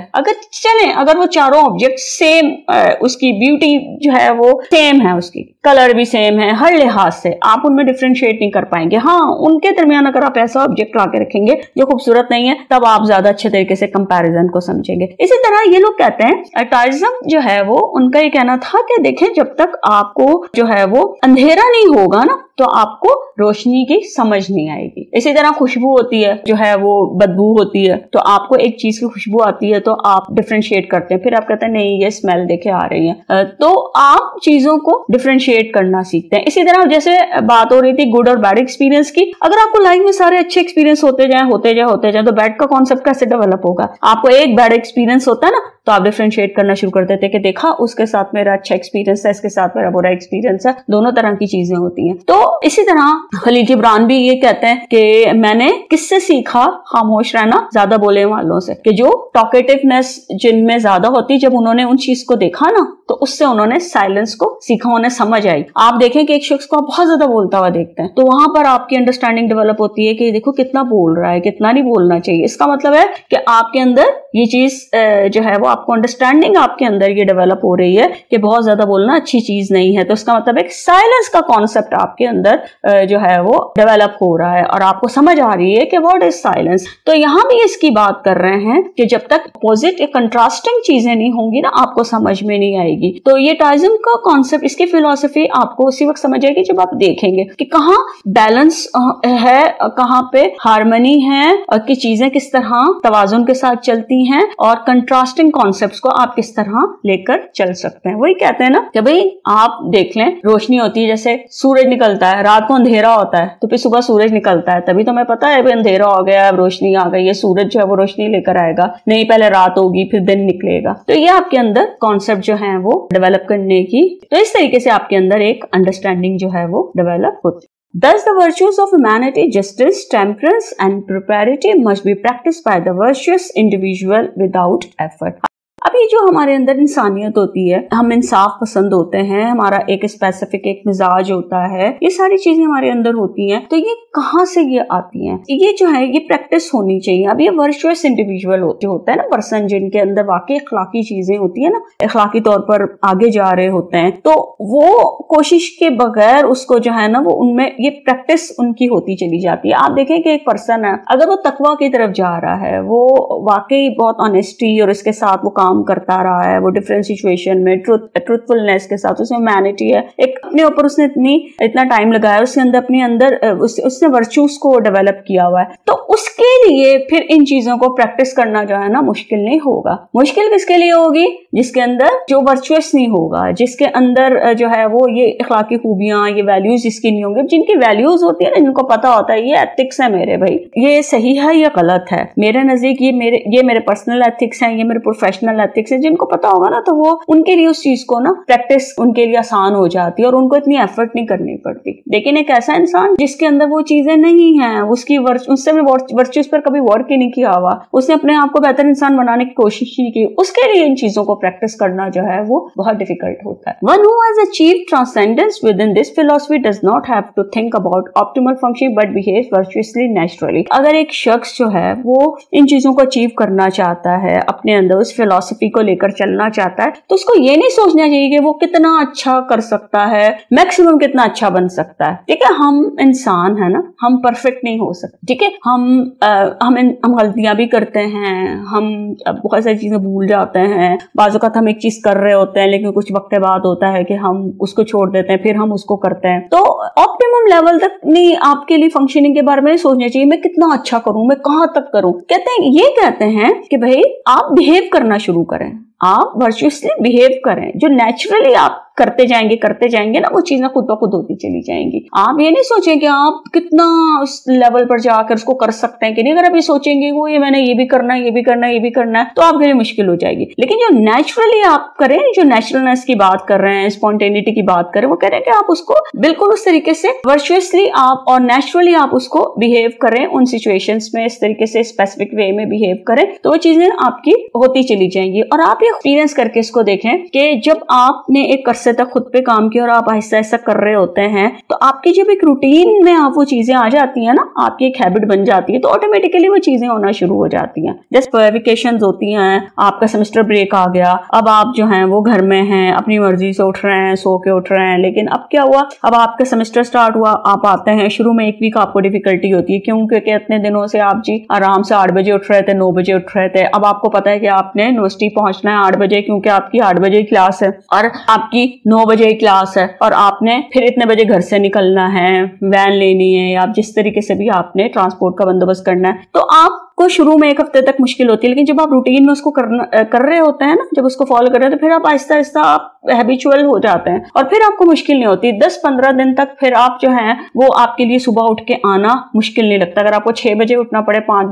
[SPEAKER 1] अगर वो चारों ऑब्जेक्ट सेम, उसकी ब्यूटी जो है वो सेम है, उसकी कलर भी सेम है, हर लिहाज से आप उनमें डिफरेंशिएट नहीं कर पाएंगे। हाँ, उनके दरमियान अगर आप ऐसा ऑब्जेक्ट ला के रखेंगे जो खूबसूरत नहीं है, तब आप ज्यादा अच्छे तरीके से कंपैरिजन को समझेंगे। इसी तरह ये लोग कहते हैं, अटाइज्म जो है वो उनका ये कहना था कि देखें, जब तक आपको जो है वो अंधेरा नहीं होगा ना तो आपको रोशनी की समझ नहीं आएगी। इसी तरह खुशबू होती है, जो है वो बदबू होती है, तो आपको एक चीज की खुशबू आती है तो आप डिफरेंशिएट करते हैं, फिर आप कहते हैं नहीं ये स्मेल देखे आ रही है, तो आप चीजों को डिफरेंशिएट करना सीखते हैं। इसी तरह जैसे बात हो रही थी गुड और बैड एक्सपीरियंस की, अगर आपको लाइफ में सारे अच्छे एक्सपीरियंस होते जाए तो बैड का कॉन्सेप्ट कैसे डेवलप होगा? आपको एक बैड एक्सपीरियंस होता है ना तो आप डिफरेंशिएट करना शुरू कर देते हैं कि देखा उसके साथ मेरा अच्छा एक्सपीरियंस है, इसके साथ मेरा बुरा एक्सपीरियंस है, दोनों तरह की चीजें होती हैं। तो इसी तरह खलील जिब्रान भी ये कहते हैं कि मैंने किससे सीखा खामोश रहना ज्यादा बोलने वालों से, कि जो टॉकेटिवनेस जिनमें ज्यादा होती, जब उन्होंने उन चीज को देखा ना तो उससे उन्होंने साइलेंस को सीखा, उन्हें समझ आई। आप देखें कि एक शख्स को आप बहुत ज्यादा बोलता हुआ देखते हैं तो वहां पर आपकी अंडरस्टैंडिंग डेवलप होती है कि देखो कितना बोल रहा है, कितना नहीं बोलना चाहिए। इसका मतलब है कि आपके अंदर ये चीज जो है वो आपको अंडरस्टैंडिंग आपके अंदर ये डेवलप हो रही है कि बहुत ज्यादा बोलना अच्छी चीज नहीं है। तो इसका मतलब एक साइलेंस का कॉन्सेप्ट आपके अंदर जो है वो डेवलप हो रहा है और आपको समझ आ रही है कि व्हाट इज साइलेंस। तो यहां भी इसकी बात कर रहे हैं कि जब तक अपोजिट या कंट्रास्टिंग चीजें नहीं होंगी ना आपको समझ में नहीं आएगी। तो ये टाइज्म का कॉन्सेप्ट, इसकी फिलॉसफी आपको उसी वक्त समझ आएगी जब आप देखेंगे कि कहाँ बैलेंस है, कहाँ पे हार्मनी है और कि चीजें किस तरह तवाजुन के साथ चलती हैं और कंट्रास्टिंग कॉन्सेप्ट्स को आप किस तरह लेकर चल सकते हैं। वही कहते हैं ना कि भाई आप देख लें, रोशनी होती है, जैसे सूरज निकलता है, रात को अंधेरा होता है तो फिर सुबह सूरज निकलता है, तभी तो हमें पता है अंधेरा हो गया, अब रोशनी आ गई है, सूरज जो है वो रोशनी लेकर आएगा, नहीं पहले रात होगी फिर दिन निकलेगा। तो ये आपके अंदर कॉन्सेप्ट जो है वो डेवलप करने की, तो इस तरीके से आपके अंदर एक अंडरस्टैंडिंग जो है वो डेवलप होती है। Thus, the virtues of humanity, justice, temperance, and propriety must be practiced by the virtuous individual without effort. अभी जो हमारे अंदर इंसानियत होती है, हम इंसाफ पसंद होते हैं, हमारा एक स्पेसिफिक एक मिजाज होता है, ये सारी चीजें हमारे अंदर होती हैं, तो ये कहाँ से ये आती हैं? ये जो है ये प्रैक्टिस होनी चाहिए। अब ये वर्चुअस इंडिविजुअल जो होता है ना, पर्सन जिनके अंदर वाकई अखलाकी चीजें होती है ना, अखलाकी तौर पर आगे जा रहे होते हैं, तो वो कोशिश के बगैर उसको जो है ना वो उनमें ये प्रैक्टिस उनकी होती चली जाती है। आप देखें कि एक पर्सन है, अगर वो तकवा की तरफ जा रहा है, वो वाकई बहुत ऑनेस्टी और इसके साथ वो काम करता रहा है, वो डिफरेंट सिचुएशन में ट्रूथफुलनेस के साथ, उसमें ह्यूमैनिटी है, एक अपने ऊपर उसने इतना टाइम लगाया, उसके अंदर अपने अंदर उसने वर्चूस को डेवलप किया हुआ है, तो उसके लिए फिर इन चीजों को प्रैक्टिस करना जो है ना मुश्किल नहीं होगा। मुश्किल किसके लिए होगी? जिसके अंदर जो वर्चुअस नहीं होगा, जिसके अंदर जो है वो ये अखलाकी खूबियां, ये वैल्यूज जिसकी नहीं होंगे, जिनकी वैल्यूज होती है ना, जिनको पता होता है ये एथिक्स है मेरे भाई, ये सही है ये गलत है, मेरे नजदीक ये मेरे पर्सनल एथिक्स हैं, ये मेरे प्रोफेशनल एथिक्स है, जिनको पता होगा ना तो वो उनके लिए उस चीज को ना प्रैक्टिस उनके लिए आसान हो जाती है और उनको इतनी एफर्ट नहीं करनी पड़ती। लेकिन एक ऐसा इंसान जिसके अंदर वो चीजें नहीं है, उसकी उससे भी वर्चुअस पर कभी वर्क ही नहीं किया हुआ, उसने अपने आप को बेहतर इंसान बनाने की कोशिश नहीं की, उसके लिए इन चीजों को प्रैक्टिस करना जो है वो बहुत डिफिकल्ट होता है। One who has achieved transcendence within this philosophy does not have to think about optimal functioning but behaves virtuously naturally। अगर एक शख्स जो है वो इन चीजों को अचीव करना चाहता है, अपने अंदर उस फिलॉसफी को लेकर चलना चाहता है, तो उसको ये नहीं सोचना चाहिए कि वो कितना अच्छा कर सकता है, मैक्सिमम कितना अच्छा बन सकता है। ठीक है, हम इंसान है ना, हम परफेक्ट नहीं हो सकते। ठीक है, हम गलतियां भी करते हैं, हम बहुत सारी चीजें भूल जाते हैं, बाज़ औक़ात हम एक चीज कर रहे होते हैं लेकिन कुछ वक्त के बाद होता है कि हम उसको छोड़ देते हैं, फिर हम उसको करते हैं। तो ऑप्टिमम लेवल तक नहीं आपके लिए फंक्शनिंग के बारे में सोचना चाहिए, मैं कितना अच्छा करूं, मैं कहां तक करूं। कहते हैं कि भाई आप बिहेव करना शुरू करें, आप वर्चुअसली बिहेव करें, जो नेचुरली आप करते जाएंगे ना, वो चीजें खुद ब खुद होती चली जाएंगी। आप ये नहीं सोचें कि आप कितना उस लेवल पर जाकर उसको कर सकते हैं कि नहीं। अगर आप ये सोचेंगे वो ये मैंने ये भी करना है तो आपके लिए मुश्किल हो जाएगी। लेकिन जो नेचुरली आप करें, जो नेचुरलनेस की बात कर रहे हैं, स्पॉन्टेनिटी की बात करें, वो कह रहे हैं कि आप उसको बिल्कुल उस तरीके से वर्चुअसली आप और नेचुरली आप उसको बिहेव करें, उन सिचुएशंस में इस तरीके से स्पेसिफिक वे में बिहेव करें, तो वो चीजें आपकी होती चली जाएंगी। और आप ये एक्सपीरियंस करके इसको देखें कि जब आपने एक अरसे तक खुद पे काम किया और आप आहिस्ता आहिस्ता कर रहे होते हैं, तो आपकी जब एक रूटीन में आप वो चीजें आ जाती हैं ना, आपकी एक हैबिट बन जाती है, तो ऑटोमेटिकली वो चीजें होना शुरू हो जाती हैं। जैसे वेकेशंस होती हैं, आपका सेमेस्टर ब्रेक आ गया, अब आप जो हैं वो घर में हैं, अपनी मर्जी से उठ रहे हैं, सो के उठ रहे हैं। लेकिन अब क्या हुआ, अब आपका सेमेस्टर स्टार्ट हुआ, आप आते हैं, शुरू में एक वीक आपको डिफिकल्टी होती है। क्यों? क्योंकि इतने दिनों से आप जी आराम से 8 बजे उठ रहे थे, 9 बजे उठ रहे थे। अब आपको पता है कि आपने यूनिवर्सिटी पहुंचना है 8 बजे, क्योंकि आपकी 8 बजे क्लास है और आपकी 9 बजे क्लास है, और आपने फिर इतने बजे घर से निकलना है, वैन लेनी है, या आप जिस तरीके से भी आपने ट्रांसपोर्ट का बंदोबस्त करना है। तो आपको शुरू में एक हफ्ते तक मुश्किल होती है, लेकिन जब आप रूटीन में उसको कर रहे होते हैं ना, जब उसको फॉलो कर रहे हैं, तो फिर आप आहिस्ता आहिस्ता आप हैबिचुअल हो जाते हैं और फिर आपको मुश्किल नहीं होती। 10-15 दिन तक फिर आप जो है वो आपके लिए सुबह उठ के आना मुश्किल नहीं लगता। अगर आपको 6 बजे उठना पड़े, 5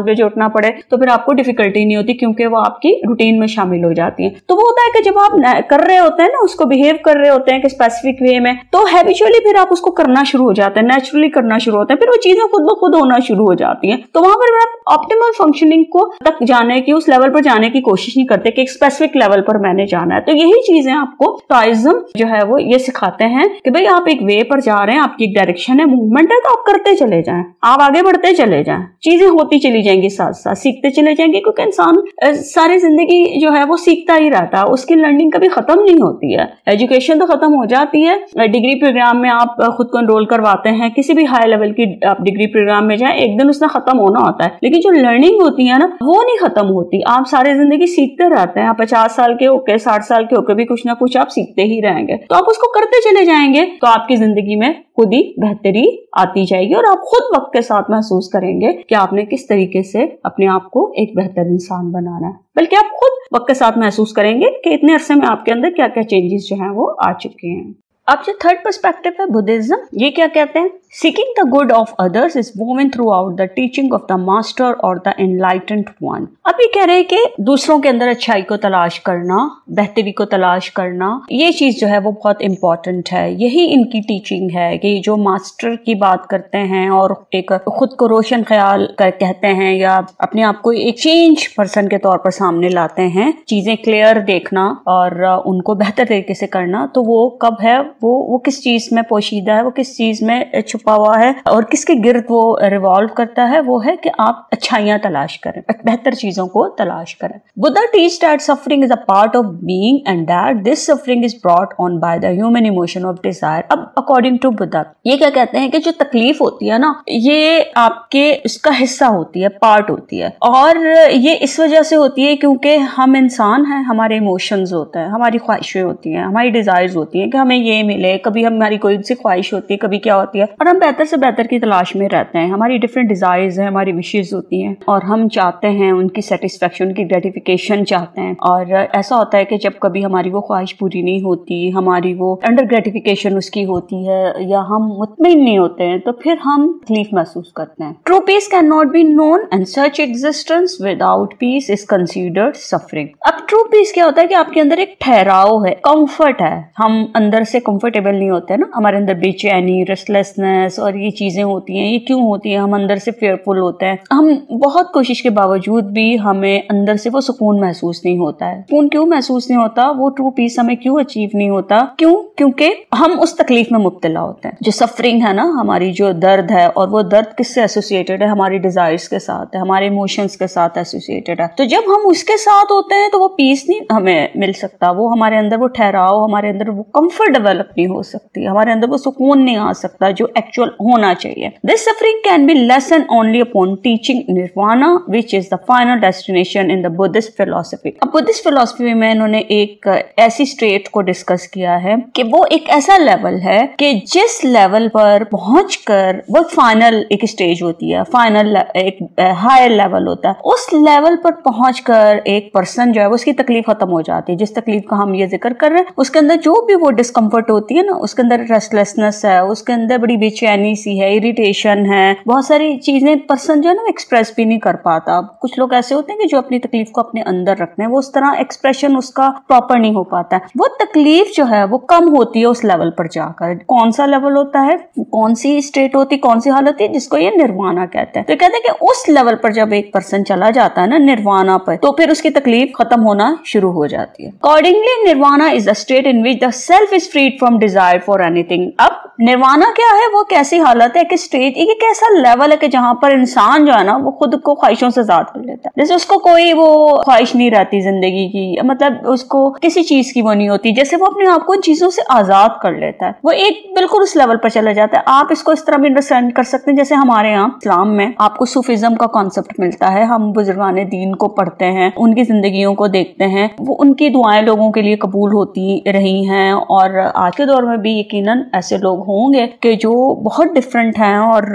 [SPEAKER 1] बजे उठना पड़े, तो फिर आपको डिफिकल्टी नहीं होती, क्योंकि वो आपकी रूटीन में शामिल हो जाती है। तो वो होता है कि जब आप कर रहे होते हैं ना, उसको बिहेव कर रहे होते हैं कि स्पेसिफिक वे में, तो हैबिचुअली फिर आप उसको करना शुरू हो जाते हैं, नेचुरली करना शुरू होते हैं, फिर वो चीजें खुद ब खुद होना शुरू हो जाती हैं। तो वहां पर आप ऑप्टिमल फंक्शनिंग को तक जाने की, उस लेवल पर जाने की कोशिश नहीं करते कि एक स्पेसिफिक लेवल पर मैंने जाना है। तो यही चीजें आपको टॉइज्म जो है वो ये सिखाते हैं कि भाई आप एक वे पर जा रहे हैं, आपकी एक डायरेक्शन है, मूवमेंट है, तो आप करते चले जाएं, आप आगे बढ़ते चले जाएं, चीजें होती चली जाएंगी, साथ साथ सीखते चले जाएंगे। क्योंकि इंसान सारी जिंदगी जो है वो सीखता ही रहता है, उसकी लर्निंग कभी खत्म नहीं होती है। एजुकेशन तो खत्म हो जाती है, डिग्री प्रोग्राम में आप खुद को एनरोल करवाते हैं, किसी भी हाई लेवल की आप डिग्री प्रोग्राम में जाए, एक दिन उसने खत्म होना होता है, लेकिन जो लर्निंग होती है ना, वो नहीं खत्म होती। आप सारी जिंदगी सीखते रहते हैं, आप 50 साल के होके, 60 साल के होके भी कुछ ना कुछ आप सीखते ही रहेंगे। तो आप उसको करते चले जाएंगे, तो आपकी जिंदगी में खुद ही बेहतरी आती जाएगी और आप खुद वक्त के साथ महसूस करेंगे कि आपने किस तरीके से अपने आप को एक बेहतर इंसान बनाना है। बल्कि आप खुद वक्त के साथ महसूस करेंगे कि इतने अरसे में आपके अंदर क्या क्या चेंजेस जो हैं वो आ चुके हैं। अब जो थर्ड पर्सपेक्टिव है बुद्धिज्म, ये क्या कहते हैं? Seeking the good of others is woven throughout the teaching of the master or the enlightened one। अब ये कह रहे हैं कि दूसरों के अंदर अच्छाई को तलाश करना, बेहतरी को तलाश करना, ये चीज जो है वो बहुत इंपॉर्टेंट है। यही इनकी टीचिंग है कि जो मास्टर की बात करते हैं और एक खुद को रोशन ख्याल कहते हैं, या अपने आप को एक चेंज पर्सन के तौर पर सामने लाते हैं, चीजें क्लियर देखना और उनको बेहतर तरीके से करना। तो वो कब है, वो किस चीज में पोशीदा है, वो किस चीज में छुपा हुआ है और किसके गिर्द वो रिवॉल्व करता है, वो है कि आप अच्छाइयां तलाश करें, बेहतर चीजों को तलाश करें। Buddha teach that suffering is a part of being and that this suffering is brought on by the human emotion of Dzire. अब अकॉर्डिंग टू बुद्धा ये क्या कहते हैं कि जो तकलीफ होती है ना, ये आपके इसका हिस्सा होती है, पार्ट होती है, और ये इस वजह से होती है क्योंकि हम इंसान हैं, हमारे इमोशंस होते हैं, हमारी ख्वाहिशें होती हैं, हमारी डिजायर्स होती हैं कि हमें ये मिले, कभी हमारी कोई सी ख्वाहिश होती है, कभी क्या होती है, और हम बेहतर से बेहतर की तलाश में रहते हैं। हमारी डिफरेंट डिजायर्स हैं, हमारी विशेस होती हैं और हम चाहते हैं उनकी सेटिस्फेक्शन, उनकी ग्रेटिफिकेशन चाहते हैं। और ऐसा होता है कि जब कभी हमारी वो ख्वाहिश पूरी नहीं होती, हमारी वो अंडर ग्रेटिफिकेशन उसकी होती है, या हम मुतमईन नहीं होते हैं, तो फिर हम तकलीफ महसूस करते हैं। True peace can not be known and such existence without peace is considered suffering. अब ट्रू पीस क्या होता है कि आपके अंदर एक ठहराव है, कंफर्ट है, हम अंदर से कंफर्टेबल नहीं होते हैं ना, हमारे अंदर बेचैनी, रेस्टलेसनेस और ये चीजें होती हैं। ये क्यों होती है? हम अंदर से फेयरफुल होते हैं, हम बहुत कोशिश के बावजूद भी हमें अंदर से वो सुकून महसूस नहीं होता है। सुकून क्यों महसूस नहीं होता? वो ट्रू पीस हमें क्यों अचीव नहीं होता? क्यों? क्योंकि हम उस तकलीफ में मुब्तला होते हैं। जो सफरिंग है ना, हमारी जो दर्द है, और वो दर्द किससे एसोसिएटेड है? हमारी डिजायर्स के साथ है, हमारे इमोशंस के साथ एसोसिएटेड है। तो जब हम उसके साथ होते हैं तो वो पीस नहीं हमें मिल सकता, वो हमारे अंदर वो ठहराव, हमारे अंदर वो कंफर्ट डेवलप नहीं हो सकती, हमारे अंदर वो सुकून नहीं आ सकता जो एक्चुअल होना चाहिए। This suffering can be lessen only upon teaching nirvana which is the final destination in the Buddhist philosophy. अब बुद्धिस्ट फिलॉसफी में इन्होंने एक ऐसी स्टेट को डिस्कस किया है कि वो एक ऐसा लेवल है कि जिस लेवल पर पहुंचकर वो फाइनल एक स्टेज होती है, फाइनल एक हायर लेवल होता है। उस लेवल पर पहुंचकर एक पर्सन जो है उसकी तकलीफ खत्म हो जाती है। जिस तकलीफ का हम ये जिक्र कर रहे हैं उसके अंदर जो भी वो डिस्कम्फर्ट होती है ना, उसके अंदर रेस्टलेसनेस है, उसके अंदर बड़ी बेचैनी सी है, इरिटेशन है, बहुत सारी चीजें पर्सन जो है ना एक्सप्रेस भी नहीं कर पाता। कुछ लोग ऐसे होते हैं कि जो अपनी तकलीफ को अपने अंदर रखते हैं, वो उस तरह एक्सप्रेशन उसका प्रॉपर नहीं हो पाता है। वो तकलीफ जो है वो कम होती है उस लेवल पर जाकर। कौन सा लेवल होता है, कौन सी स्टेट होती, कौन सी हालत है, जिसको ये निर्वाणा कहते हैं। तो कहते हैं कि उस लेवल पर जब एक पर्सन चला जाता है ना निर्वाणा पर, तो फिर उसकी तकलीफ खत्म होना शुरू हो जाती है। Accordingly nirvana is the state in which the self is freed from desire for anything. अब निर्वाणा क्या है? वो कैसी हालत है, कि स्टेज, एक ऐसा लेवल है कि जहां पर इंसान जो है ना वो खुद को ख्वाहिशों से आजाद कर लेता है। जैसे उसको कोई वो ख्वाहिश नहीं रहती जिंदगी की, मतलब उसको किसी चीज की वो नहीं होती, जैसे वो अपने आप को इन चीजों से आजाद कर लेता है। वो एक बिल्कुल उस लेवल पर चला जाता है। आप इसको इस तरह भी अंडरस्टैंड कर सकते हैं, जैसे हमारे यहाँ इस्लाम में आपको सूफिज्म का कॉन्सेप्ट मिलता है। हम बुजुर्गाने दीन को पढ़ते हैं, उनकी जिंदगियों को देखते हैं, वो उनकी दुआएं लोगों के लिए कबूल होती रही हैं। और आज के दौर में भी यकीनन ऐसे लोग होंगे कि जो बहुत डिफरेंट हैं और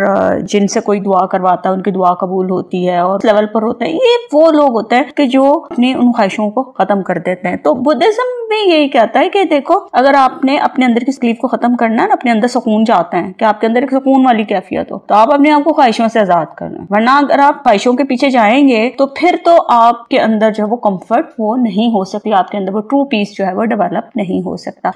[SPEAKER 1] जिनसे कोई दुआ करवाता है उनकी दुआ कबूल होती है और लेवल पर होता है। ये वो लोग होते हैं कि जो अपनी उन ख्वाहिशों को खत्म कर देते हैं। तो बुद्धिज्म भी यही कहता है कि देखो, अगर आपने अपने अंदर की तकलीफ को खत्म करना है, अपने अंदर सुकून चाहते हैं कि आपके अंदर एक सुकून वाली कैफियत हो, तो आप अपने आप को ख्वाहिशों से आजाद करना है। वरना अगर आप ख्वाहिशों के पीछे जाएंगे तो फिर तो आपके अंदर जो वो कंफर्ट वो नहीं हो सकती, आपके अंदर वो ट्रू पीस जो है वो डेवलप नहीं हो सकता।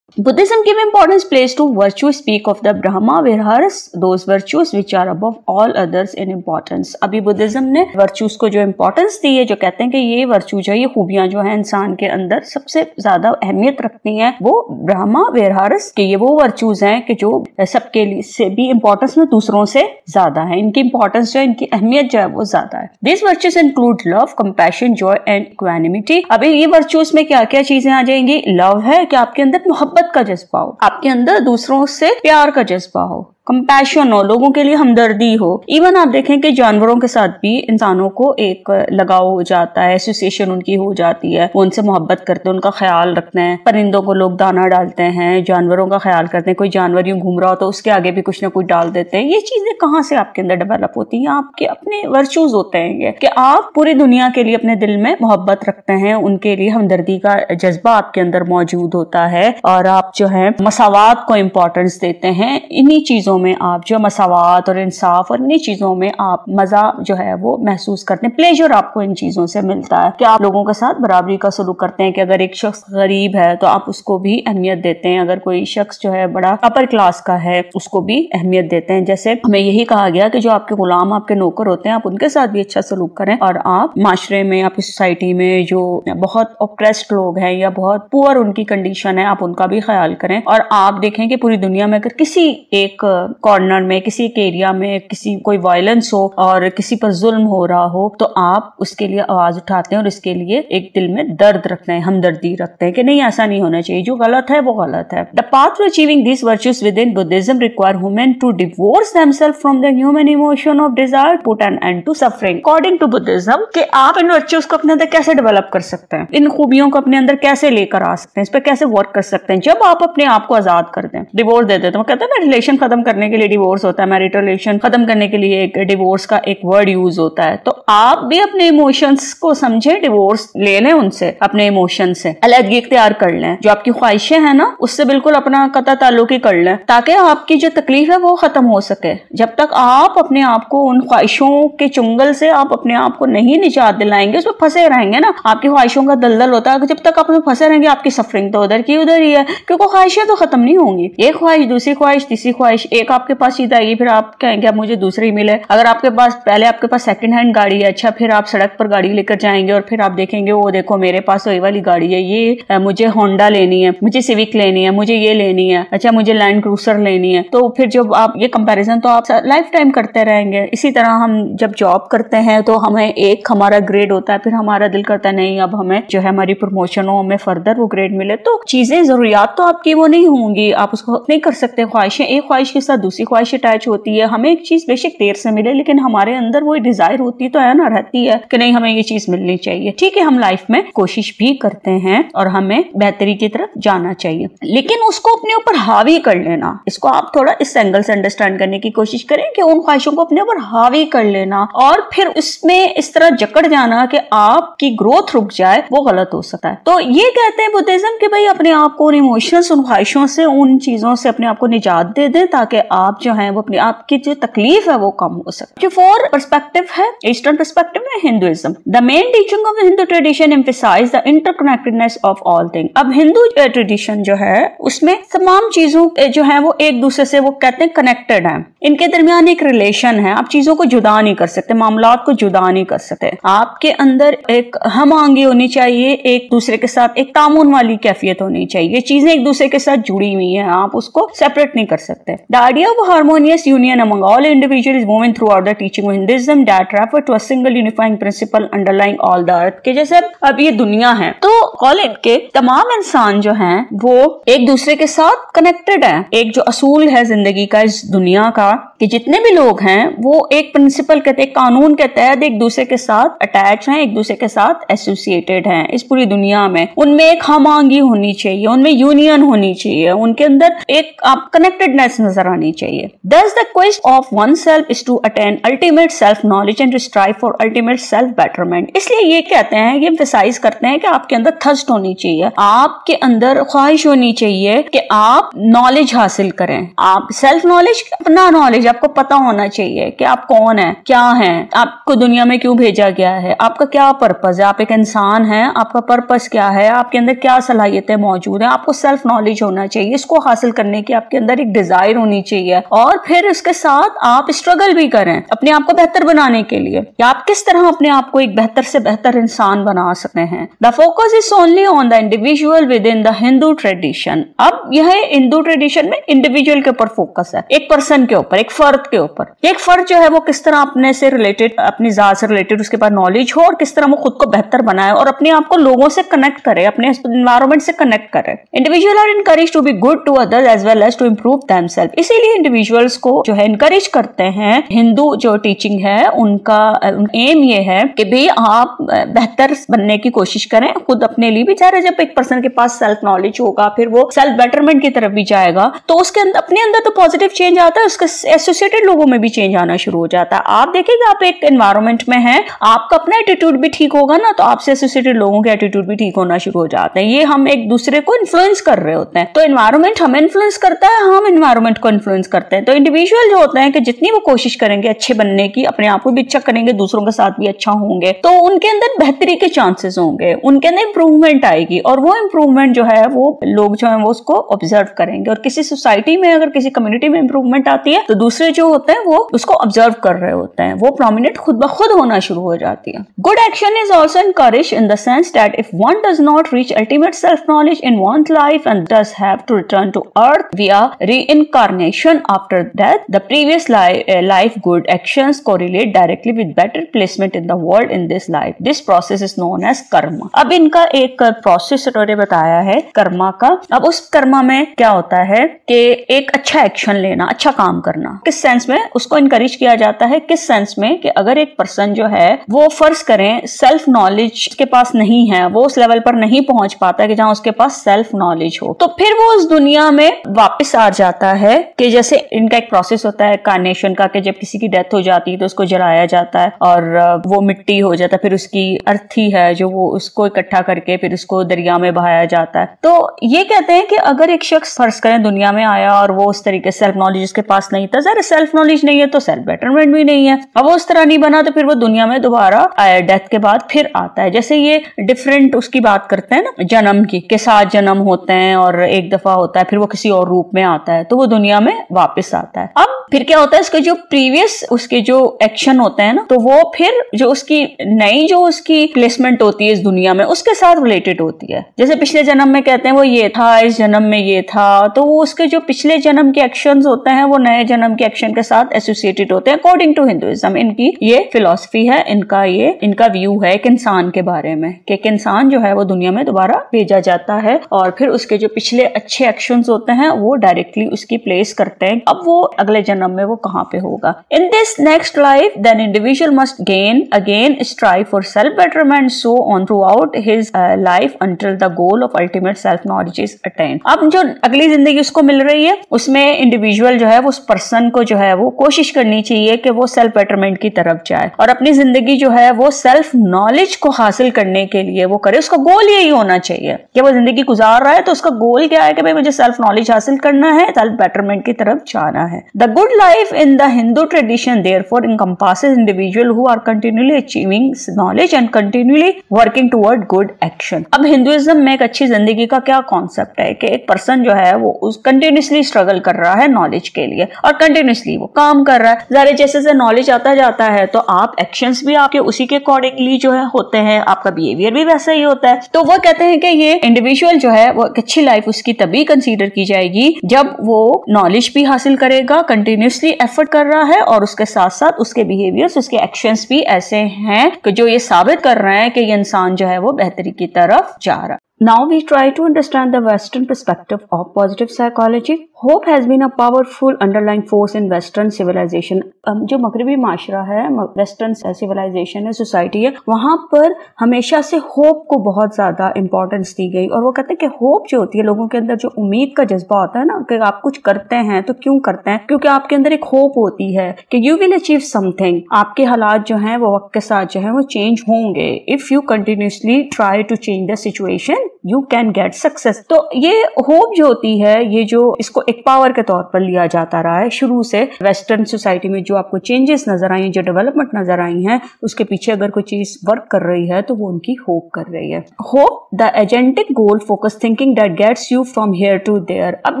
[SPEAKER 1] Buddhism give importance place to virtue, speak of the Brahma Viharas, those virtues which are above all others in importance। अभी बुद्धिज्म ने virtues को जो importance दी है, जो कहते हैं कि ये virtue जो है, ये खूबियां जो है इंसान के अंदर सबसे ज्यादा अहमियत रखती हैं, वो ब्रह्मा विहारस के ये वो virtues हैं कि जो सबके लिए से भी importance में दूसरों से ज्यादा है। इनकी importance जो है, इनकी अहमियत जो है वो ज्यादा है। These virtues include love, compassion, joy and equanimity। अभी ये virtues में क्या क्या चीजें आ जाएंगी? लव है कि आपके अंदर मोहब्बत का जज्बा हो, आपके अंदर दूसरों से प्यार का जज्बा हो, कंपैशन हो, लोगों के लिए हमदर्दी हो। इवन आप देखें कि जानवरों के साथ भी इंसानों को एक लगाव हो जाता है, एसोसिएशन उनकी हो जाती है, वो उनसे मोहब्बत करते हैं, उनका ख्याल रखते हैं। परिंदों को लोग दाना डालते हैं, जानवरों का ख्याल करते हैं। कोई जानवर यूं घूम रहा हो तो उसके आगे भी कुछ ना कुछ डाल देते हैं। ये चीजें कहाँ से आपके अंदर डेवलप होती हैं? आपके अपने वर्चूज होते हैं ये, कि आप पूरी दुनिया के लिए अपने दिल में मोहब्बत रखते हैं, उनके लिए हमदर्दी का जज्बा आपके अंदर मौजूद होता है, और आप जो है मसावात को इम्पोर्टेंस देते हैं। इन्हीं चीजों में आप जो मसावात और इंसाफ और इन्हीं चीजों में आप मजा जो है वो महसूस करते हैं, प्लेजर आपको इन चीजों से मिलता है कि आप लोगों के साथ बराबरी का सलूक करते हैं। कि अगर एक शख्स गरीब है तो आप उसको भी अहमियत देते हैं, अगर कोई शख्स जो है बड़ा अपर क्लास का है उसको भी अहमियत देते हैं। जैसे हमें यही कहा गया कि जो आपके गुलाम, आपके नौकर होते हैं, आप उनके साथ भी अच्छा सलूक करें, और आप माशरे में, आपकी सोसाइटी में जो बहुत ऑप्रेस्ड लोग हैं या बहुत पुअर उनकी कंडीशन है, आप उनका भी ख्याल करें। और आप देखें कि पूरी दुनिया में अगर किसी एक कॉर्नर में, किसी एक एरिया में किसी कोई वायलेंस हो और किसी पर जुल्म हो रहा हो, तो आप उसके लिए आवाज उठाते हैं और इसके लिए एक दिल में दर्द रखते हैं, हमदर्दी रखते हैं कि नहीं, ऐसा नहीं होना चाहिए, जो गलत है वो गलत है। The path to achieving this virtues within Buddhism require human to divorce themselves from the human emotion of desire, put an end to suffering. According to Buddhism कि आप इन वर्च्यूज को अपने अंदर कैसे डेवलप कर सकते हैं, इन खूबियों को अपने अंदर कैसे लेकर आ सकते हैं, इस पर कैसे वर्क कर सकते हैं। जब आप अपने आप को आजाद कर दें, डिवोर्स दे देते हैं, कहते हैं ना रिलेशन खत्म करने के लिए डिवोर्स होता है, मैरिटल रिलेशन खत्म करने के लिए एक डिवोर्स का एक वर्ड यूज होता है। तो आप भी अपने इमोशंस को समझे, डिवोर्स ले लें उनसे, अपने इमोशन से अलग इख्तियार कर लें, जो आपकी ख्वाहिशें हैं ना उससे बिल्कुल अपना कता ताल्लुक ही कर लें, ताकि आपकी जो तकलीफ है वो खत्म हो सके। जब तक आप अपने आप को उन ख्वाहिशों के चुंगल से आप अपने आप को नहीं निजात दिलाएंगे, उसमें फंसे रहेंगे ना, आपकी ख्वाहिशों का दलदल होता है, जब तक आप उसमें फंसे रहेंगे आपकी सफरिंग तो उधर की उधर ही है, क्योंकि ख्वाहिशें तो खत्म नहीं होंगी। एक ख्वाहिश, दूसरी ख्वाहिश, तीसरी ख्वाहिश, एक आपके पास चीज आएगी, फिर आप कहेंगे अब मुझे दूसरी मिले। अगर आपके पास पहले आपके पास सेकंड हैंड गाड़ी है, अच्छा फिर आप सड़क पर गाड़ी लेकर जाएंगे और फिर आप देखेंगे वो देखो मेरे पास तो ये वाली गाड़ी है, ये मुझे होंडा लेनी है, मुझे सिविक लेनी है, मुझे ये लेनी है, अच्छा मुझे लैंड क्रूजर लेनी है। तो फिर जब आप ये कंपैरिजन तो आप लाइफ टाइम करते रहेंगे। इसी तरह हम जब जॉब करते हैं तो हमें एक हमारा ग्रेड होता है, फिर हमारा दिल करता है नहीं अब हमें जो है हमारी प्रमोशन हो, हमें फर्दर वो ग्रेड मिले। तो चीजें जरूरियात तो आपकी वो नहीं होंगी, आप उसको नहीं कर सकते। ख्वाहिशें, एक ख्वाहिश के साथ दूसरी ख्वाहिश अटैच होती है। हमें एक चीज बेशक देर से मिले लेकिन हमारे अंदर वो डिजायर होती तो है ना, रहती है कि नहीं हमें ये चीज मिलनी चाहिए। ठीक है, हम लाइफ में कोशिश भी करते हैं और हमें बेहतरी की तरफ जाना चाहिए, लेकिन उसको अपने ऊपर हावी कर लेना, इसको आप थोड़ा इस एंगल से अंडरस्टैंड करने की कोशिश करें कि उन ख्वाहिशों को अपने ऊपर हावी कर लेना और फिर उसमें इस तरह जकड़ जाना कि आपकी ग्रोथ रुक जाए, वो गलत हो सकता है। तो ये कहते हैं बुद्धिज्म कि भाई अपने आप को उन इमोशंस, उन ख्वाहिशों से, उन चीजों से अपने आप को निजात दे दें ताकि आप जो है वो अपनी आपकी जो तकलीफ है वो कम हो सके। जो फोर पर्सपेक्टिव है ईस्टर्न पर्सपेक्टिव में Hinduism, the main teaching of Hindu tradition emphasize the interconnectedness of all thing. अब हिंदू ट्रेडिशन जो है उसमें तमाम चीजों जो है वो एक दूसरे से वो कहते हैं कनेक्टेड है, इनके दरमियान एक रिलेशन है। आप चीजों को जुदा नहीं कर सकते, मामलात को जुदा नहीं कर सकते। आपके अंदर एक हम आंगी होनी चाहिए, एक दूसरे के साथ एक तामुन वाली कैफियत होनी चाहिए। चीजें एक दूसरे के साथ जुड़ी हुई हैं, आप उसको सेपरेट नहीं कर सकते। The idea of harmonious union among all individual is woven throughout the teaching of Hinduism that refer to a single unifying principle underlying all the earth. के जैसे अब ये दुनिया है तो कॉलेज के तमाम इंसान जो हैं वो एक दूसरे के साथ कनेक्टेड है। एक जो असूल है जिंदगी का इस दुनिया का कि जितने भी लोग हैं वो एक प्रिंसिपल कहते हैं, कानून के तहत एक दूसरे के साथ अटैच हैं, एक दूसरे के साथ एसोसिएटेड हैं। इस पूरी दुनिया में उनमें एक हमांगी होनी चाहिए, उनमें यूनियन होनी चाहिए, उनके अंदर एक कनेक्टेडनेस नजर आनी चाहिए। Thus the quest of oneself is to attain ultimate self knowledge and to strive for ultimate self betterment। इसलिए ये कहते हैं, ये emphasize करते हैं कि आपके अंदर थर्स्ट होनी चाहिए, आपके अंदर ख्वाहिश होनी चाहिए कि आप नॉलेज हासिल करें। आप सेल्फ नॉलेज, अपना नॉलेज आपको पता होना चाहिए कि आप कौन है, क्या है, आपको दुनिया में क्यों भेजा गया है, आपका क्या पर्पस है, आप एक इंसान हैं, आपका पर्पस क्या है, आपके अंदर क्या सलाहियतें मौजूद हैं, आपको सेल्फ नॉलेज होना चाहिए। इसको हासिल करने की आपके अंदर एक डिजायर होनी चाहिए और फिर इसके साथ आप स्ट्रगल भी करें अपने आप को बेहतर बनाने के लिए, या आप किस तरह अपने आप को एक बेहतर से बेहतर इंसान बना सकते हैं। The focus is only on the individual with in the Hindu tradition. अब यह हिंदू ट्रेडिशन में इंडिविजुअल के ऊपर फोकस है, एक पर्सन के ऊपर, एक फर्द के ऊपर। एक फर्द जो है वो किस तरह अपने से रिलेटेड, अपनी जात से रिलेटेड उसके पास नॉलेज हो और किस तरह वो खुद को बेहतर बनाए और अपने आप को लोगों से कनेक्ट करे, अपने एनवायरमेंट से कनेक्ट करे। Individual are encourage to be good to others as well as to improve themselves. इसीलिए इंडिविजुअल्स को जो है इनकरेज करते हैं। हिंदू जो टीचिंग है उनका एम ये है कि भाई आप बेहतर बनने की कोशिश करें खुद अपने लिए भी। चाहे जब एक पर्सन के पास सेल्फ नॉलेज होगा फिर वो सेल्फ बेटरमेंट की तरफ भी जाएगा तो उसके अंदर अपने अंदर तो पॉजिटिव चेंज आता है, उसके एसोसिएटेड लोगों में भी चेंज आना शुरू हो जाता है। आप देखेंगे आप एक एनवायरमेंट में हैं, आपका अपना एटीट्यूड भी ठीक होगा ना तो आपसे एसोसिएटेड लोगों के एटीट्यूड भी ठीक होना शुरू हो जाते हैं। ये हम एक दूसरे को इन्फ्लुएंस कर रहे होते हैं। तो एनवायरमेंट हमें इन्फ्लुएंस करता है, हम एनवायरमेंट को इन्फ्लुएंस करते हैं। तो इंडिविजुअल जो होते हैं कि जितनी वो कोशिश करेंगे अच्छे बनने की, अपने आप को भी अच्छा करेंगे, दूसरों के साथ भी अच्छा होंगे, तो उनके अंदर बेहतरी के चांसेस होंगे, उनके अंदर इंप्रूवमेंट आएगी और वो इंप्रूवमेंट जो है वो लोग जो है वो उसको ऑब्जर्व करेंगे। और किसी सोसाइटी में अगर किसी कम्युनिटी में इंप्रूवमेंट आती है तो दूसरे जो होते हैं वो उसको ऑब्जर्व कर रहे होते हैं, वो प्रोमिनेंट खुद ब खुद होना शुरू हो जाती है। Good action is also encouraged in the sense that if one does not reach ultimate self knowledge in one life and does have to return to earth via reincarnation after death, the previous life good actions correlate directly with better placement in the world in this life. This process is known as karma. अब इनका एक process उन्होंने बताया है कर्मा का। अब उस कर्मा में क्या होता है कि एक अच्छा एक्शन लेना, अच्छा काम करना। किस सेंस में उसको इनकरेज किया जाता है, किस सेंस में कि अगर एक पर्सन जो है वो फर्ज करें सेल्फ नॉलेज के पास नहीं है, वो उस लेवल पर नहीं पहुंच पाता कि जहां उसके पास सेल्फ नॉलेज हो, तो फिर वो उस दुनिया में वापस आ जाता है कि जैसे इनका एक प्रोसेस होता है कार्नेशन का, कि जब किसी की डेथ हो जाती है तो उसको जलाया जाता है और वो मिट्टी हो जाता है, फिर उसकी अर्थी है जो वो उसको इकट्ठा करके फिर उसको दरिया में बहाया जाता है। तो ये कहते हैं कि अगर एक शख्स फर्ज करें दुनिया में आया और वो उस तरीके से सेल्फ नॉलेज उसके पास नहीं था, जरा सेल्फ नॉलेज नहीं है तो सेल्फ बेटरमेंट भी नहीं है, अब वो उस तरह नहीं बना तो फिर वो दुनिया में दोबारा डेथ के बाद फिर आता है। जैसे ये डिफरेंट उसकी बात करते हैं ना जन्म की, के 7 जन्म होते हैं और एक दफा होता है फिर वो किसी और रूप में आता है, तो वो दुनिया में वापस आता है। अब फिर क्या होता है, इसके जो प्रीवियस उसके जो एक्शन होते हैं ना, तो वो फिर जो उसकी नई जो उसकी प्लेसमेंट होती है इस दुनिया में उसके साथ रिलेटेड होती है। जैसे पिछले जन्म में कहते हैं वो ये था, इस जन्म में ये था, तो वो उसके जो पिछले जन्म के एक्शंस होते हैं वो नए जन्म के एक्शन के साथ एसोसिएटेड होते हैं अकॉर्डिंग टू हिंदुइज्म। इनकी ये फिलॉसफी है, इनका व्यू है एक इंसान के बारे में कि एक इंसान जो है वो दुनिया में दोबारा भेजा जाता है और फिर उसके जो पिछले अच्छे एक्शंस होते हैं वो डायरेक्टली उसकी प्लेस करते हैं अब वो अगले जन्म में वो कहां पे होगा। In this next life then individual must gain again strive for self betterment so on throughout his life until the goal of ultimate self knowledge is attained. अब जो अगली जिंदगी उसको मिल रही है उसमें इंडिविजुअल जो है वो उस पर्सन को जो है वो कोशिश करनी चाहिए कि वो सेल्फ बेटरमेंट की तरफ जाए और अपनी जिंदगी जो है वो सेल्फ नॉलेज को हासिल करने के लिए वो करे। उसका गोल यही होना चाहिए कि वो जिंदगी गुजार रहा है तो उसका गोल क्या है कि भाई मुझे सेल्फ नॉलेज हासिल करना है, सेल्फ बेटरमेंट की तरफ जाना है। The good life in the Hindu tradition therefore encompasses individual who are continually achieving knowledge and continually working toward good action। अब हिंदुइज्म में एक अच्छी जिंदगी का क्या कॉन्सेप्ट है कि एक पर्सन जो है वो उस कंटिन्यूसली स्ट्रगल कर रहा है नॉलेज के लिए और कंटिन्यूसली वो काम कर रहा है। ज़ाहिर जैसे जैसे नॉलेज आता जाता है तो आप एक्शंस भी आपके उसी के अकॉर्डिंगली जो है होते हैं, आपका बिहेवियर भी वैसा ही होता है। तो वो कहते हैं कि ये इंडिविजुअल जो है वो एक अच्छी लाइफ उसकी तभी कंसीडर की जाएगी जब वो नॉलेज भी हासिल करेगा, कंटिन्यूसली एफर्ट कर रहा है और उसके साथ साथ उसके बिहेवियर्स, उसके एक्शंस भी ऐसे हैं कि जो ये साबित कर रहे हैं कि ये इंसान जो है वो बेहतरी की तरफ जा रहा है। Now we try to understand the Western perspective of positive psychology. Hope has been a powerful underlying force in Western civilization. जो मगरबी माशरा है, Western civilization है, सोसाइटी है, वहाँ पर हमेशा से होप को बहुत ज़्यादा इम्पोर्टेंस दी गई और वो कहते हैं कि होप जो होती है लोगों के अंदर जो उम्मीद का जज्बा होता है ना कि आप कुछ करते हैं तो क्यों करते हैं, क्योंकि आपके अंदर एक होप होती है कि यू विल अचीव समथिंग। आपके हालात जो हैं वो वक्त के साथ जो है वो चेंज होंगे। If you continuously try to change the situation you can get success. तो ये होप जो होती है ये जो इसको एक पावर के तौर पर लिया जाता रहा है शुरू से। वेस्टर्न सोसाइटी में जो आपको चेंजेस नजर आई, जो डेवलपमेंट नजर आई हैं, उसके पीछे अगर कोई चीज वर्क कर रही है तो वो उनकी होप कर रही है। Hope the agentic goal focus thinking that gets you from here to there. अब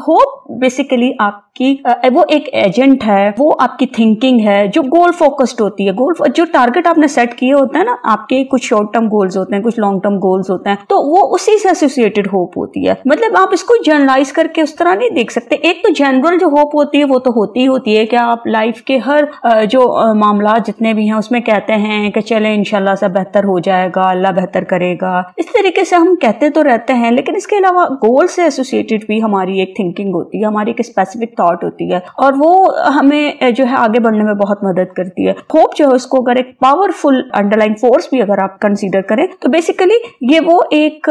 [SPEAKER 1] होप बेसिकली आपकी वो एक एजेंट है, वो आपकी थिंकिंग है जो गोल फोकस्ड होती है। गोल जो टारगेट आपने सेट किए होते हैं ना, आपके कुछ शॉर्ट टर्म गोल्स होते हैं, कुछ लॉन्ग टर्म गोल्स होते हैं, तो वो उसी से एसोसिएटेड होप होती है। मतलब आप इसको जनरलाइज करके उस तरह नहीं देख सकते। एक तो जनरल जो होप होती है वो तो होती ही होती है कि आप लाइफ के हर जो मामला जितने भी हैं उसमें कहते हैं कि चले इंशाल्लाह सब बेहतर हो जाएगा, अल्लाह बेहतर करेगा, इस तरीके से हम कहते तो रहते हैं। लेकिन इसके अलावा गोल से एसोसिएटेड भी हमारी एक थिंकिंग होती है, हमारी एक स्पेसिफिक थॉट होती है और वो हमें जो है आगे बढ़ने में बहुत मदद करती है। होप जो है उसको अगर एक पावरफुल अंडरलाइंग फोर्स भी अगर आप कंसीडर करें तो बेसिकली ये वो एक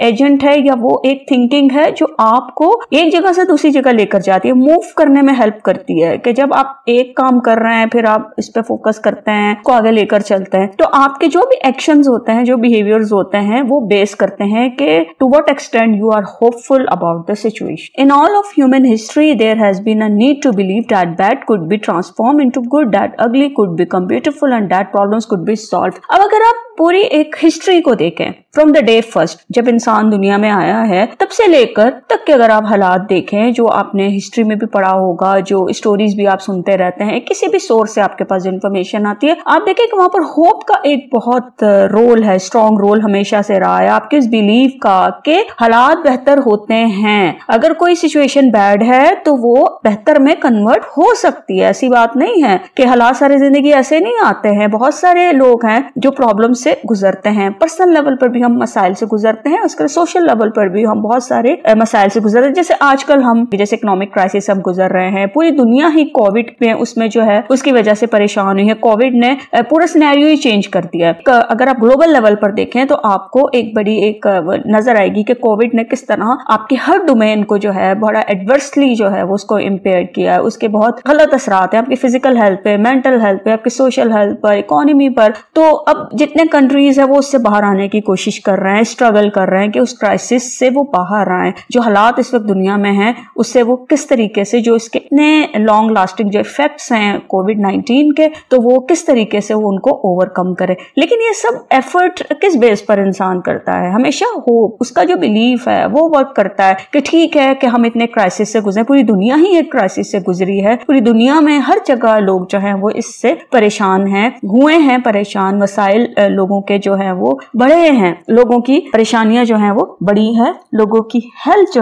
[SPEAKER 1] एजेंट है या वो एक थिंकिंग है जो आपको एक जगह से दूसरी जगह लेकर जाती है, मूव करने में हेल्प करती है। कि जब आप एक काम कर रहे हैं फिर आप इस पे फोकस करते हैं, को आगे लेकर चलते हैं, तो आपके जो भी एक्शंस होते हैं, जो बिहेवियर्स होते हैं, वो बेस करते हैं कि to what extent you are hopeful about the situation. In all of human history there has been a need to believe that bad could be transform into good, that ugly could become beautiful and that problems could be solved. अब अगर आप पूरी एक history को देखें from the day first, जब इंसान दुनिया में आया है तब से लेकर तक के अगर आप हालात देखें जो आपने हिस्ट्री में भी पढ़ा होगा, जो स्टोरीज भी आप सुनते रहते हैं, किसी भी सोर्स से आपके पास जो इन्फॉर्मेशन आती है, आप देखें कि वहां पर होप का एक बहुत रोल है, स्ट्रॉन्ग रोल हमेशा से रहा है। आपके इस बिलीव का कि हालात बेहतर होते हैं, अगर कोई सिचुएशन बैड है तो वो बेहतर में कन्वर्ट हो सकती है। ऐसी बात नहीं है कि हालात सारी जिंदगी ऐसे नहीं आते हैं। बहुत सारे लोग हैं जो प्रॉब्लम से गुजरते हैं, पर्सनल लेवल पर भी हम मसाइल से गुजरते हैं, उसके सोशल लेवल पर भी हम बहुत सारे मसाइल से गुजर रहे हैं। जैसे आजकल हम जैसे इकोनॉमिक क्राइसिस हम गुजर रहे हैं, पूरी दुनिया ही कोविड में उसमें जो है उसकी वजह से परेशान हुई है। कोविड ने पूरा सिनेरियो ही चेंज कर दिया है। अगर आप ग्लोबल लेवल पर देखें तो आपको एक बड़ी एक नजर आएगी कि कोविड ने किस तरह आपके हर डोमेन को जो है बड़ा एडवर्सली जो है वो उसको इम्पेयर किया है। उसके बहुत गलत असरात है आपकी फिजिकल हेल्थ पे, मेंटल हेल्थ पे, आपकी सोशल हेल्थ पर, इकोनॉमी पर। तो अब जितने कंट्रीज है वो उससे बाहर आने की कोशिश कर रहे हैं, स्ट्रगल कर रहे हैं कि उस क्राइसिस से वो बाहर आए। जो हालात इस वक्त दुनिया में हैं उससे वो किस तरीके से, जो इसके इतने लॉन्ग लास्टिंग जो इफेक्ट्स हैं कोविड-19 के, तो वो किस तरीके से वो उनको ओवरकम करे। लेकिन ये सब एफर्ट किस बेस पर इंसान करता है? हमेशा होप, उसका जो बिलीफ है वो वर्क करता है कि ठीक है कि हम इतने क्राइसिस से गुजरे, पूरी दुनिया ही एक क्राइसिस से गुजरी है, पूरी दुनिया में हर जगह लोग जो हैं वो इससे परेशान हैं, हुए हैं परेशान, मसाइल लोगों के जो है वो बड़े हैं, लोगों की परेशानियां जो है वो बड़ी है, लोगों की हेल्थ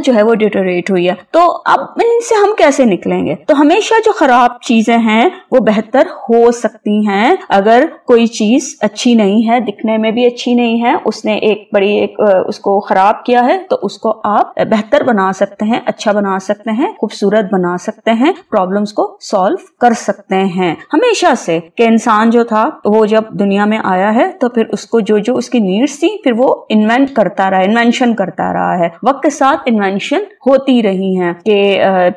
[SPEAKER 1] जो है वो डिटोरेट हुई है। तो अब इनसे हम कैसे निकलेंगे? तो हमेशा जो खराब चीजें हैं वो बेहतर हो सकती हैं। अगर कोई चीज अच्छी नहीं है, दिखने में भी अच्छी नहीं है, उसने उसको खराब किया है, तो उसको आप बेहतर बना सकते हैं, अच्छा बना सकते हैं, खूबसूरत बना सकते हैं, प्रॉब्लम्स को सॉल्व कर सकते हैं। हमेशा से कि इंसान जो था वो जब दुनिया में आया है तो फिर उसको जो उसकी नीड्स थी फिर वो इन्वेंशन करता रहा है। वक्त के साथ इन्वेंशन होती रही हैं कि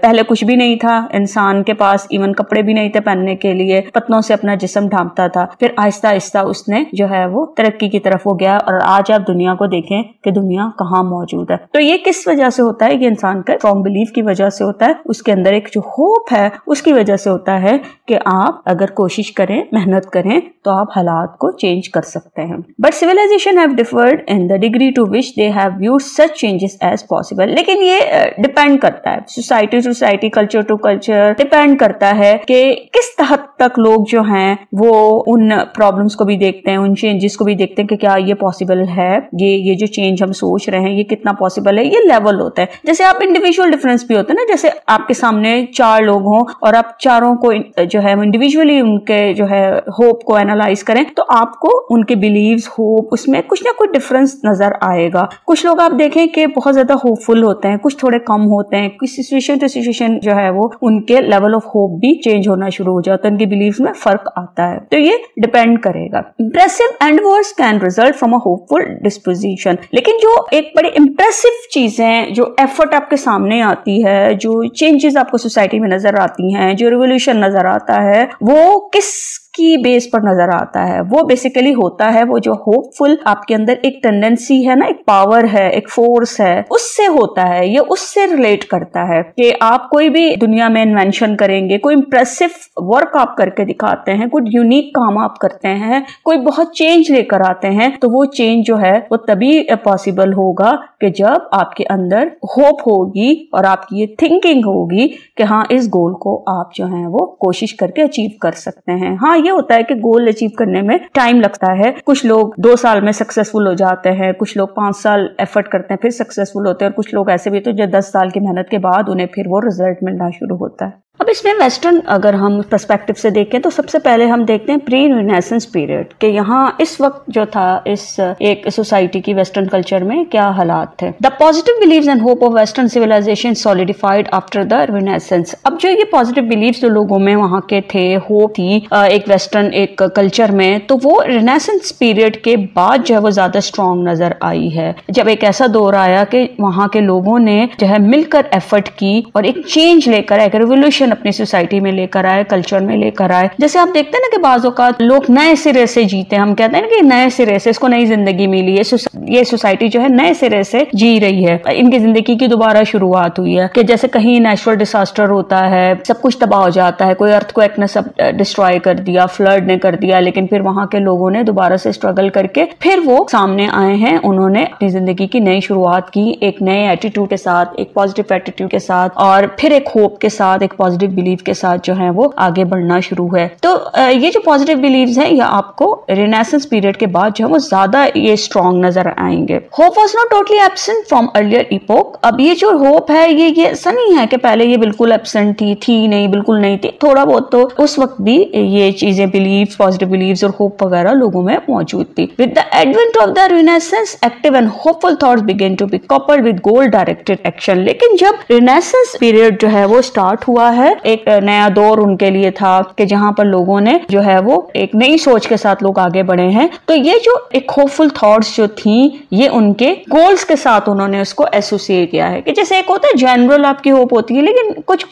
[SPEAKER 1] पहले कुछ भी नहीं था, इंसान के पास इवन कपड़े भी नहीं थे पहनने के लिए, पत्तों से अपना जिस्म ढांपता था। फिर आहिस्ता आहिस्ता उसने जो है वो तरक्की की तरफ हो गया और आज आप दुनिया को देखें कि दुनिया कहाँ मौजूद है। तो ये किस वजह से होता है? ये इंसान का स्ट्रॉन्ग बिलीफ की वजह से होता है, उसके अंदर एक जो होप है उसकी वजह से होता है कि आप अगर कोशिश करें, मेहनत करें तो आप हालात को चेंज कर सकते हैं। But civilization have differed in the degree to which they have viewed such changes as possible. लेकिन ये डिपेंड करता है, society to society, culture to culture depend करता है कि किस हद तक लोग जो हैं वो उन प्रॉब्लम्स को भी देखते हैं, उन चेंजेस को भी देखते हैं कि क्या ये पॉसिबल है, ये जो चेंज हम सोच रहे हैं ये कितना पॉसिबल है। ये लेवल होता है। जैसे आप इंडिविजुअल डिफरेंस भी होता है ना, जैसे आपके सामने 4 लोग हों और आप चारों को जो है इंडिविजुअली उनके जो है होप को एनालाइज करें तो आपको उनके बिलीव्स, होप, उसमें कुछ ना कुछ डिफरेंस नजर आएगा। कुछ लोग आप देखें कि बहुत ज्यादा होपफुल होते हैं, कुछ थोड़े कम होते हैं, कुछ सिचुएशन टू सिचुएशन जो है वो उनके लेवल ऑफ होप भी चेंज होना शुरू हो जाता है, उनके बिलीव्स में फर्क आता है। तो ये डिपेंड करेगा। Impressive endeavours can result from a hopeful disposition. लेकिन जो एक बड़ी इंप्रेसिव चीजें, जो एफर्ट आपके सामने आती है, जो चेंजेस आपको सोसाइटी में नजर आती हैं, जो रिवोल्यूशन नजर आता है, वो किस की बेस पर नजर आता है? वो बेसिकली होता है वो जो होपफुल आपके अंदर एक टेंडेंसी है ना, एक पावर है, एक फोर्स है, उससे होता है। ये उससे रिलेट करता है कि आप कोई भी दुनिया में इन्वेंशन करेंगे, कोई इंप्रेसिव वर्क आप करके दिखाते हैं, कोई यूनिक काम आप करते हैं, कोई बहुत चेंज लेकर आते हैं, तो वो चेंज जो है वो तभी पॉसिबल होगा कि जब आपके अंदर होप होगी और आपकी ये थिंकिंग होगी कि हाँ, इस गोल को आप जो है वो कोशिश करके अचीव कर सकते हैं। हाँ, ये होता है कि गोल अचीव करने में टाइम लगता है। कुछ लोग 2 साल में सक्सेसफुल हो जाते हैं, कुछ लोग 5 साल एफर्ट करते हैं फिर सक्सेसफुल होते हैं, और कुछ लोग ऐसे भी तो जो 10 साल की मेहनत के बाद उन्हें फिर वो रिजल्ट मिलना शुरू होता है। अब इसमें वेस्टर्न अगर हम पर्सपेक्टिव से देखें तो सबसे पहले हम देखते हैं प्री रिनेसेंस पीरियड के यहाँ इस वक्त जो था इस एक सोसाइटी की वेस्टर्न कल्चर में क्या हालात थे। The positive believes and hope of western civilization solidified after the renaissance. अब जो ये पॉजिटिव बिलीव्स जो लोगों में वहाँ के थे, होप थी एक वेस्टर्न एक कल्चर में, तो वो रिनेसेंस पीरियड के बाद जो है वो ज्यादा स्ट्रॉन्ग नजर आई है, जब एक ऐसा दौर आया कि वहाँ के लोगों ने जो है मिलकर एफर्ट की और एक चेंज लेकर एक रेवोल्यूशन अपनी सोसाइटी में लेकर आए, कल्चर में लेकर आए। जैसे आप देखते हैं ना कि बाज़ औक़ात लोग नए सिरे से जीते, हम कहते हैं ना कि नए सिरे से इसको नई जिंदगी मिली है, ये सोसाइटी जो है नए सिरे से जी रही है, इनकी जिंदगी की दोबारा शुरुआत हुई है। कि जैसे कहीं नेचुरल डिजास्टर होता है, सब कुछ तबाह हो जाता है, कोई अर्थक्वेक ने सब डिस्ट्रॉय कर दिया, फ्लड ने कर दिया, लेकिन फिर वहां के लोगों ने दोबारा से स्ट्रगल करके फिर वो सामने आए हैं, उन्होंने अपनी जिंदगी की नई शुरुआत की एक नए एटीट्यूड के साथ, एक पॉजिटिव एटीट्यूड के साथ, और फिर एक होप के साथ, एक पॉजिटिव बिलीफ के साथ जो है वो आगे बढ़ना शुरू है। तो ये जो पॉजिटिव बिलीव्स हैं ये आपको रिनेसेंस पीरियड के बाद जो है वो ज्यादा ये स्ट्रॉन्ग नजर आएंगे। Hope was not totally absent from earlier epoch. अब ये जो होप है ये ऐसा नहीं है कि पहले ये बिल्कुल एब्सेंट थी नहीं, बिल्कुल नहीं थी, थोड़ा बहुत तो उस वक्त भी ये चीजें बिलीव, पॉजिटिव बिलीव्स और होप वगैरह लोगों में मौजूद थी। With the advent of the renaissance active and hopeful thoughts begin to be coupled with goal directed action. लेकिन जब रिनेसेंस पीरियड जो है वो स्टार्ट हुआ है, एक नया दौर उनके लिए था कि जहां पर लोगों ने जो है वो एक नई सोच के साथ लोग आगे बढ़े हैं। तो ये जो एक होपफुल थॉट्स जो थी ये उनके गोल्स के साथ उन्होंने उसको एसोसिएट किया है कि जैसे एक होता है जनरल आपकी होप होती है, लेकिन कुछ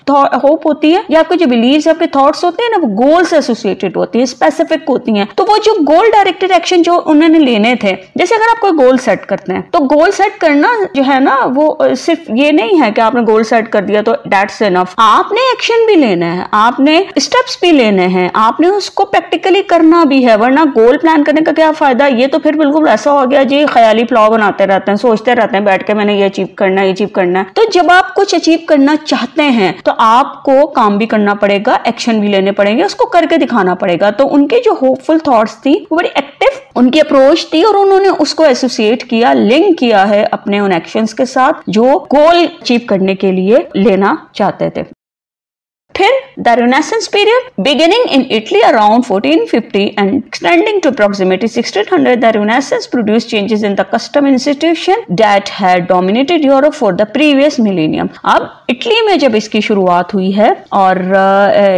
[SPEAKER 1] होप होती है या आपके जो बिलीव्स आपके थॉट्स होते हैं ना वो गोल से एसोसिएटेड होती है, स्पेसिफिक होती हैं। तो वो जो गोल डायरेक्टेड एक्शन जो उन्होंने लेने थे, जैसे अगर आप कोई गोल सेट करते हैं तो गोल सेट करना जो है ना वो सिर्फ ये नहीं है कि आपने गोल सेट कर दिया तो दैट्स इनफ। आपने एक्शन भी लेना है, आपने स्टेप्स भी लेने हैं, आपने उसको प्रैक्टिकली करना भी है, वरना गोल प्लान करने का क्या फायदा। ये तो फिर बिल्कुल ऐसा हो गया जी ख्याली प्लान बनाते रहते हैं, सोचते रहते हैं बैठ के मैंने ये अचीव करना है, ये अचीव करना है। तो जब आप कुछ अचीव करना चाहते हैं तो आपको काम भी करना पड़ेगा, एक्शन भी लेने पड़ेंगे, उसको करके दिखाना पड़ेगा। तो उनके जो होपफुल थॉट्स थी वो बड़ी एक्टिव उनकी अप्रोच थी और उन्होंने उसको एसोसिएट किया, लिंक किया है अपने उन एक्शंस के साथ जो गोल अचीव करने के लिए लेना चाहते थे। फिर the renaissance period beginning in Italy around 1450 and extending to approximately 1600, the Renaissance produced changes in the custom institution that had dominated Europe for the previous millennium। अब इटली में जब इसकी शुरुआत हुई है और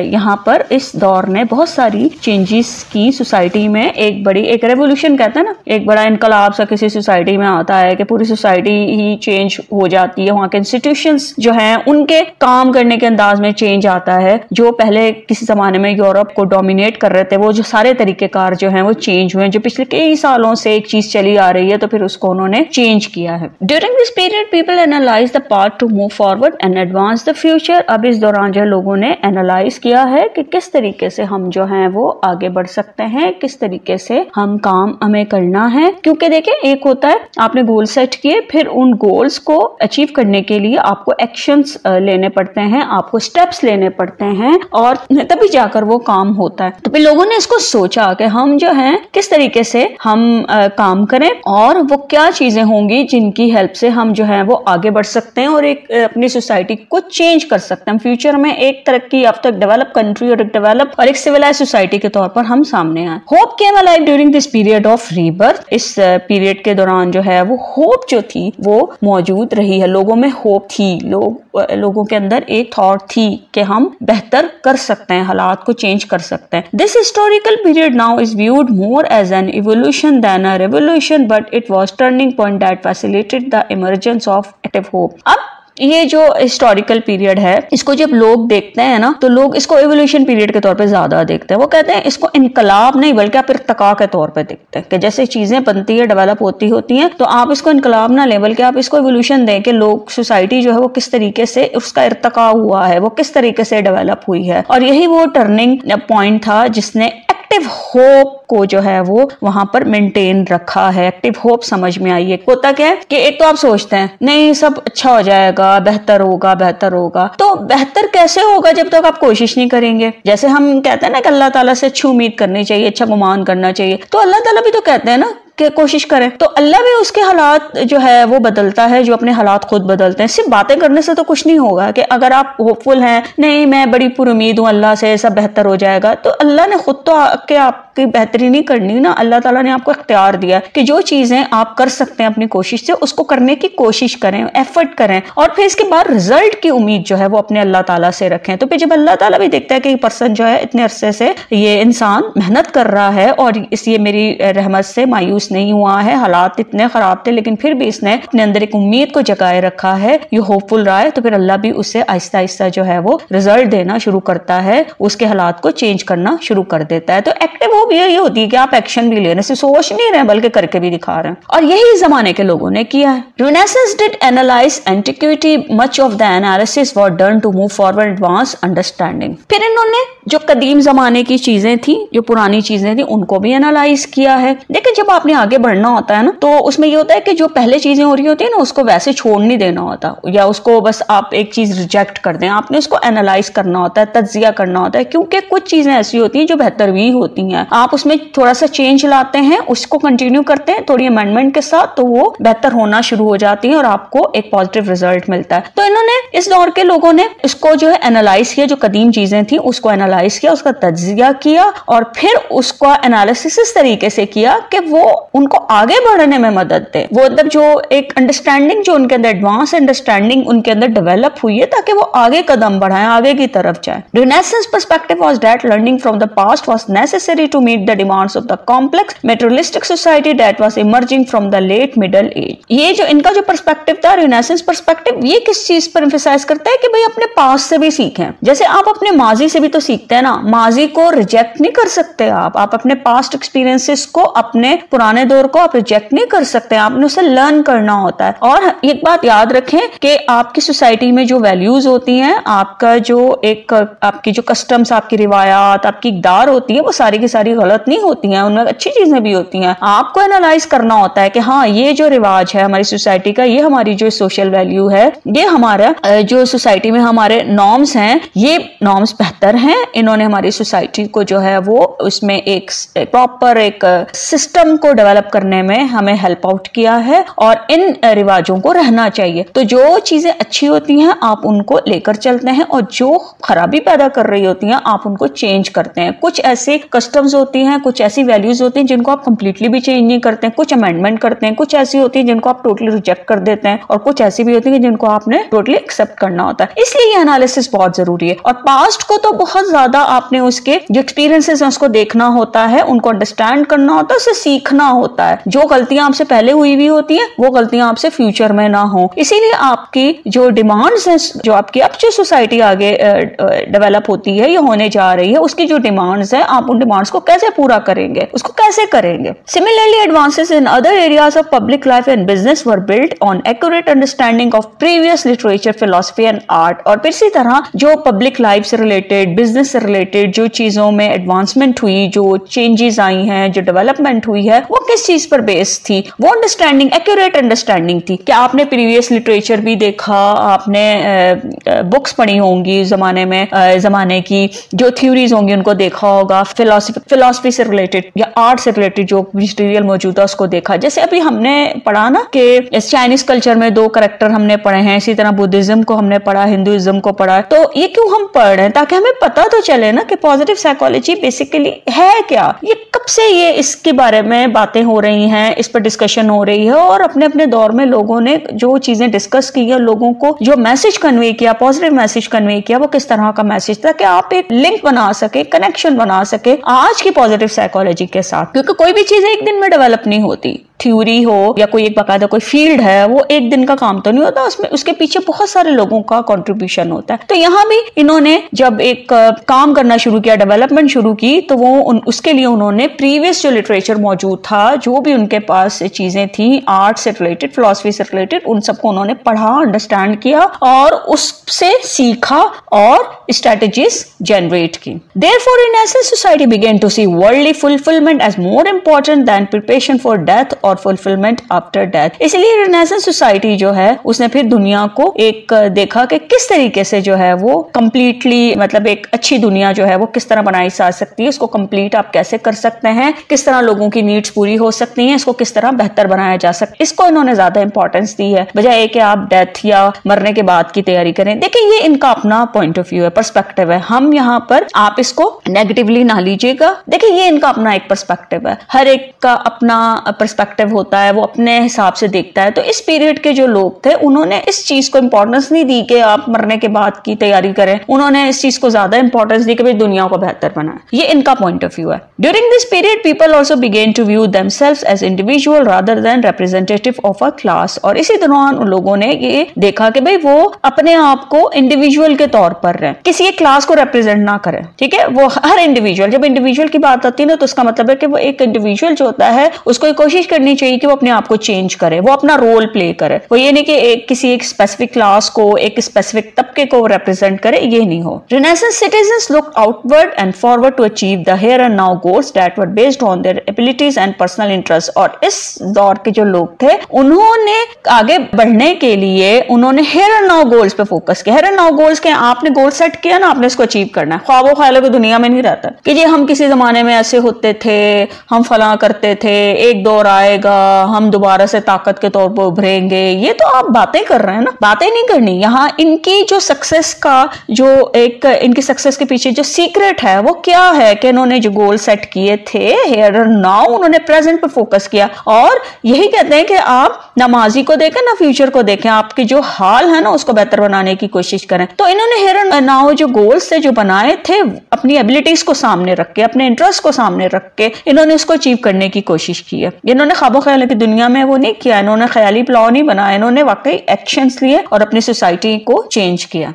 [SPEAKER 1] यहाँ पर इस दौर ने बहुत सारी चेंजेस की सोसाइटी में, एक रेवोल्यूशन कहते हैं ना, एक बड़ा इनकलाब सा किसी सोसाइटी में आता है कि पूरी सोसाइटी ही चेंज हो जाती है। वहाँ के इंस्टीट्यूशंस जो हैं उनके काम करने के अंदाज में चेंज आता है। जो पहले किसी जमाने में यूरोप को डोमिनेट कर रहे थे वो जो सारे तरीकेकार जो हैं वो चेंज हुए, जो पिछले कई सालों से एक चीज चली आ रही है तो फिर उसको उन्होंने चेंज किया है। During this period people analyze the path to move forward and advance the future. अब इस दौरान जो लोगों ने एनालाइज किया है कि किस तरीके से हम जो है वो आगे बढ़ सकते हैं, किस तरीके से हम काम हमें करना है। क्योंकि देखिए एक होता है आपने गोल सेट किए, फिर उन गोल्स को अचीव करने के लिए आपको एक्शंस लेने पड़ते हैं, आपको स्टेप्स लेने पड़ते हैं और तभी जाकर वो काम होता है। तो फिर लोगों ने इसको सोचा कि हम जो है किस तरीके से हम काम करें और वो क्या चीजें होंगी जिनकी हेल्प से हम जो है वो आगे बढ़ सकते हैं और एक अपनी सोसाइटी को चेंज कर सकते हैं। फ्यूचर में एक तरक्की याफ्ता डेवलप कंट्री और एक डेवलप और एक सिविलाइज सोसाइटी के तौर पर हम सामने आए। Hope came alive during this period of rebirth. इस पीरियड के दौरान जो है वो होप जो थी वो मौजूद रही है, लोगों में होप थी, लोगों के अंदर एक थॉट थी कि हम बेहतर कर सकते हैं, हालात को चेंज कर सकते हैं। This historical period now is viewed more as an evolution than a revolution, but it was turning point that facilitated the emergence of active hope. अब ये जो हिस्टोरिकल पीरियड है इसको जब लोग देखते हैं ना तो लोग इसको इवोल्यूशन पीरियड के तौर पे ज्यादा देखते हैं। वो कहते हैं इसको इनकलाब नहीं बल्कि आप इर्तिका के तौर पे देखते हैं कि जैसे चीजें बनती है, डेवलप होती हैं, तो आप इसको इनकलाब ना लें बल्कि आप इसको इवोल्यूशन दें कि लोग, सोसाइटी जो है वो किस तरीके से उसका इर्तिका हुआ है, वो किस तरीके से डेवलप हुई है। और यही वो टर्निंग पॉइंट था जिसने एक्टिव होप को जो है वो वहां पर मेंटेन रखा है। एक्टिव होप समझ में आई है। होता क्या है कि एक तो आप सोचते हैं नहीं सब अच्छा हो जाएगा, बेहतर होगा, तो बेहतर कैसे होगा जब तक आप कोशिश नहीं करेंगे। जैसे हम कहते हैं ना कि अल्लाह ताला से अच्छी उम्मीद करनी चाहिए, अच्छा गुमान करना चाहिए, तो अल्लाह ताला भी तो कहते हैं ना कि कोशिश करें। तो अल्लाह भी उसके हालात जो है वो बदलता है, जो अपने हालात खुद बदलते हैं। सिर्फ बातें करने से तो कुछ नहीं होगा कि अगर आप होपफुल हैं, नहीं मैं बड़ी पुरुमीद हूँ अल्लाह से, सब बेहतर हो जाएगा, तो अल्लाह ने खुद तो आके आपकी बेहतरी नहीं करनी ना। अल्लाह ताला ने आपको इख्तियार दिया कि जो चीजें आप कर सकते हैं अपनी कोशिश से उसको करने की कोशिश करें, एफर्ट करें और फिर इसके बाद रिजल्ट की उम्मीद जो है वो अपने अल्लाह ताला से रखें। तो फिर जब अल्लाह ताला भी देखता है कि पर्सन जो है इतने अरसे से ये इंसान मेहनत कर रहा है और ये मेरी रहमत से मायूस नहीं हुआ है, हालात इतने खराब थे लेकिन फिर भी इसने अपने अंदर एक उम्मीद को जगाए रखा है, ये होपफुल रहा है, तो फिर अल्लाह भी उससे आहिस्ता आहिस्ता जो है वो रिजल्ट देना शुरू करता है, उसके हालात को चेंज करना शुरू कर देता है। तो एक्टिव होप ये होती है कि आप एक्शन भी ले रहे हैं, सिर्फ सोच नहीं रहे बल्कि करके भी दिखा रहे हैं। और यही जमाने के लोगों ने किया है। Renaissance did analyze antiquity, much of the analysis was done to move forward advanced understanding। फिर इन्होंने जो कदीम जमाने की चीजें थी, जो पुरानी चीजें थी, उनको भी एनालाइज किया है। लेकिन जब आपने आगे बढ़ना होता है ना, तो उसमें ये होता है कि जो पहले चीजें हो रही होती है ना उसको वैसे छोड़ नहीं देना होता, या उसको बस आप एक चीज रिजेक्ट कर दें, आपने उसको एनालाइज करना होता है, तज्जिया करना होता है, क्योंकि कुछ चीजें ऐसी होती हैं जो बेहतर भी होती हैं, आप उसमें थोड़ा सा चेंज लाते हैं, उसको कंटिन्यू करते हैं थोड़ी अमेंडमेंट के साथ, तो वो बेहतर होना शुरू हो जाती है और आपको एक पॉजिटिव रिजल्ट मिलता है। तो इन्होंने इस दौर के लोगों ने इसको जो है एनालाइज किया, जो कदीम चीजें थी उसको एनालाइज किया, उसका तज्जिया किया और फिर उसका एनालिसिस इस तरीके से किया कि वो उनको आगे बढ़ने में मदद दे। वो मतलब जो एक अंडरस्टैंडिंग जो उनके अंदर एडवांस अंडरस्टैंडिंग उनके अंदर डेवलप हुई है ताकि वो आगे कदम बढ़ाएं, आगे की तरफ जाए। Renaissance perspective was that learning from the past was necessary to meet the demands of the complex materialistic society that was emerging from the late middle age। ये जो इनका जो पर्सपेक्टिव था Renaissance पर्सपेक्टिव, ये किस चीज पर एम्फसाइज करता है कि भाई अपने पास्ट से भी सीखें। जैसे आप अपने माजी से भी तो सीखते हैं ना, माजी को रिजेक्ट नहीं कर सकते आप अपने पास्ट एक्सपीरियंसेस को, अपने पुराने दौर को आप रिजेक्ट नहीं कर सकते, आपने उसे लर्न करना होता है। और एक बात याद रखें कि आपकी सोसाइटी में जो वैल्यूज होती हैं, आपका जो एक आपकी जो कस्टम्स, आपकी रिवायात, आपकी इक़दार होती है, वो सारी की सारी गलत नहीं होती हैं, उनमें अच्छी चीजें भी होती हैं। आपको एनालाइज करना होता है कि हाँ ये जो रिवाज है हमारी सोसाइटी का, ये हमारी जो सोशल वैल्यू है, ये हमारा जो सोसाइटी में हमारे नॉर्म्स हैं, ये नॉर्म्स बेहतर हैं, इन्होंने हमारी सोसाइटी को जो है वो उसमें एक प्रॉपर एक सिस्टम को डेवलप करने में हमें हेल्प आउट किया है और इन रिवाजों को रहना चाहिए। तो जो चीजें अच्छी होती हैं आप उनको लेकर चलते हैं और जो खराबी पैदा कर रही होती हैं आप उनको चेंज करते हैं। कुछ ऐसे कस्टम्स होती हैं, कुछ ऐसी वैल्यूज होती हैं जिनको आप कंप्लीटली भी चेंज नहीं करते हैं, कुछ अमेंडमेंट करते हैं, कुछ ऐसी होती है जिनको आप टोटली रिजेक्ट कर देते हैं और कुछ ऐसी भी होती है जिनको आपने टोटली एक्सेप्ट करना होता है। इसलिए ये एनालिसिस बहुत जरूरी है। और पास्ट को तो बहुत ज्यादा आपने उसके जो एक्सपीरियंसेस हैं उसको देखना होता है, उनको अंडरस्टैंड करना होता है, उसे सीखना होता है। जो गलतियां आपसे पहले हुई भी होती हैं वो गलतियां आपसे फ्यूचर में ना हो। इसीलिए आपकी जो डिमांड्स हैं, जो आपकी अब जो सोसाइटी आगे डेवलप होती है या होने जा रही है, उसकी जो डिमांड्स है आप उन डिमांड्स को कैसे पूरा करेंगे, उसको कैसे करेंगे। Similarly advances in other areas of public life and business were built on accurate understanding of previous literature, philosophy and art. और फिर इसी तरह जो पब्लिक लाइफ से रिलेटेड, बिजनेस से रिलेटेड जो चीजों में एडवांसमेंट हुई, जो चेंजेस आई हैं, जो डेवलपमेंट हुई है, वो किस चीज पर बेस्ड थी, वो अंडरस्टैंडिंग, एक्यूरेट अंडरस्टैंडिंग थी। क्या आपने प्रीवियस लिटरेचर भी देखा, आपने बुक्स पढ़ी होंगी जमाने की जो थ्योरीज होंगी उनको देखा होगा, फिलॉसफी से रिलेटेड या आर्ट से रिलेटेड जो मटेरियल मौजूद है उसको देखा। जैसे अभी हमने पढ़ा ना कि चाइनीज कल्चर में 2 कैरेक्टर हमने पढ़े हैं, इसी तरह बुद्धिज्म को हमने पढ़ा, हिंदुइज्म को पढ़ा। तो ये क्यों हम पढ़ रहे हैं? ताकि हमें पता तो चले ना कि पॉजिटिव साइकोलॉजी बेसिकली है क्या, ये कब से ये इसके बारे में बातें हो रही हैं, इस पर डिस्कशन हो रही है और अपने अपने दौर में लोगों ने जो चीजें डिस्कस की है, लोगों को जो मैसेज कन्वे किया, पॉजिटिव मैसेज कन्वे किया, वो किस तरह का मैसेज था कि आप एक लिंक बना सके, कनेक्शन बना सके आज की पॉजिटिव साइकोलॉजी के साथ। क्योंकि कोई भी चीज एक दिन में डेवलप नहीं होती, थ्योरी हो या कोई एक बाकायदा कोई फील्ड है, वो एक दिन का काम तो नहीं होता, उसमें उसके पीछे बहुत सारे लोगों का कंट्रीब्यूशन होता है। तो यहाँ भी इन्होंने जब एक काम करना शुरू किया, डेवलपमेंट शुरू की, तो वो उसके लिए उन्होंने प्रीवियस जो लिटरेचर मौजूद था, जो भी उनके पास चीजें थी आर्ट से रिलेटेड, फिलॉसफी से रिलेटेड, उन सबको उन्होंने पढ़ा, अंडरस्टैंड किया और उससे सीखा और स्ट्रेटजीज जनरेट की। Therefore, Renaissance society began to see worldly fulfillment as more important than preparation for death और fulfillment after death। इसलिए Renaissance society जो है उसने फिर दुनिया को एक देखा कि किस तरीके से जो है वो completely, मतलब एक अच्छी दुनिया जो है वो किस तरह बनाई जा सकती है, उसको complete आप कैसे कर सकते हैं, किस तरह लोगों की नीड्स पूरी हो सकती हैं, इसको किस तरह बेहतर बनाया जा सकता है। इसको इन्होंने ज्यादा इंपॉर्टेंस दी है बजाय कि आप डेथ या मरने के बाद की तैयारी करें। देखिए ये इनका अपना पॉइंट ऑफ व्यू है, पर्सपेक्टिव है। हम यहाँ पर आप इसको नेगेटिवली ना लीजिएगा। देखिए ये इनका अपना एक पर्सपेक्टिव है, हर एक का अपना पर्सपेक्टिव होता है, वो अपने हिसाब से देखता है। तो इस पीरियड के जो लोग थे उन्होंने इस चीज को इंपॉर्टेंस नहीं दी कि आप मरने के बाद की तैयारी करें, उन्होंने इस चीज को ज्यादा इंपॉर्टेंस दी कि भाई दुनिया को बेहतर बनाए। ये इनका पॉइंट ऑफ व्यू है। During this period people also began to view themselves as individual rather than representative of a class. और इसी दौरान उन लोगों ने ये देखा कि भाई वो अपने आप को इंडिविजुअल के तौर पर रहे, किसी एक क्लास को रिप्रेजेंट ना करें। ठीक है, वो हर इंडिविजुअल, जब इंडिविजुअल की बात आती है ना तो उसका मतलब है कि वो एक इंडिविजुअल जो होता है उसको कोशिश करनी करनी चाहिए कि वो अपने आप को चेंज करे, वो अपना रोल प्ले करे। वो ये नहीं कि किसी एक स्पेसिफिक क्लास को, एक स्पेसिफिक तबके को रिप्रेजेंट करे, ये नहीं हो। Renaissance citizens looked outward and forward to achieve the here and now goals that were based on their abilities and personal interests। और इस दौर के जो लोग थे उन्होंने आगे बढ़ने के लिए उन्होंने here and now गोल्स पे फोकस किया। here and now गोल्स के आपने गोल सेट किया ना, आपने इसको अचीव करना है। ख्वाबों ख्यालों की दुनिया में नहीं रहता कि जी हम किसी जमाने में ऐसे होते थे, हम फला करते थे, एक दौर आएगा हम दोबारा से ताकत के तौर पर उभरेंगे। ये तो आप बातें कर रहे हैं ना, बातें नहीं करनी। यहाँ इनकी जो सक्सेस का जो एक इनकी सक्सेस के पीछे जो सीक्रेट है वो क्या है कि इन्होंने जो गोल सेट किए थे हियर एंड नाउ, उन्होंने प्रेजेंट पर फोकस किया। और यही कहते हैं कि आप ना माजी को देखें ना फ्यूचर को देखें, आपके जो हाल है ना उसको बेहतर बनाने की कोशिश करें। तो इन्होंने हियर एंड नाउ जो गोल्स थे जो बनाए थे, अपनी एबिलिटीज को सामने रख के, अपने इंटरेस्ट को सामने रख के इन्होंने उसको अचीव करने की कोशिश की है। इन्होंने ख्वाबों ख्यालों की दुनिया में वो नहीं किया, इन्होंने ख्याली प्लान नहीं बनाया, इन्होंने वाकई एक्शंस लिए और अपनी सोसाइटी को चेंज किया।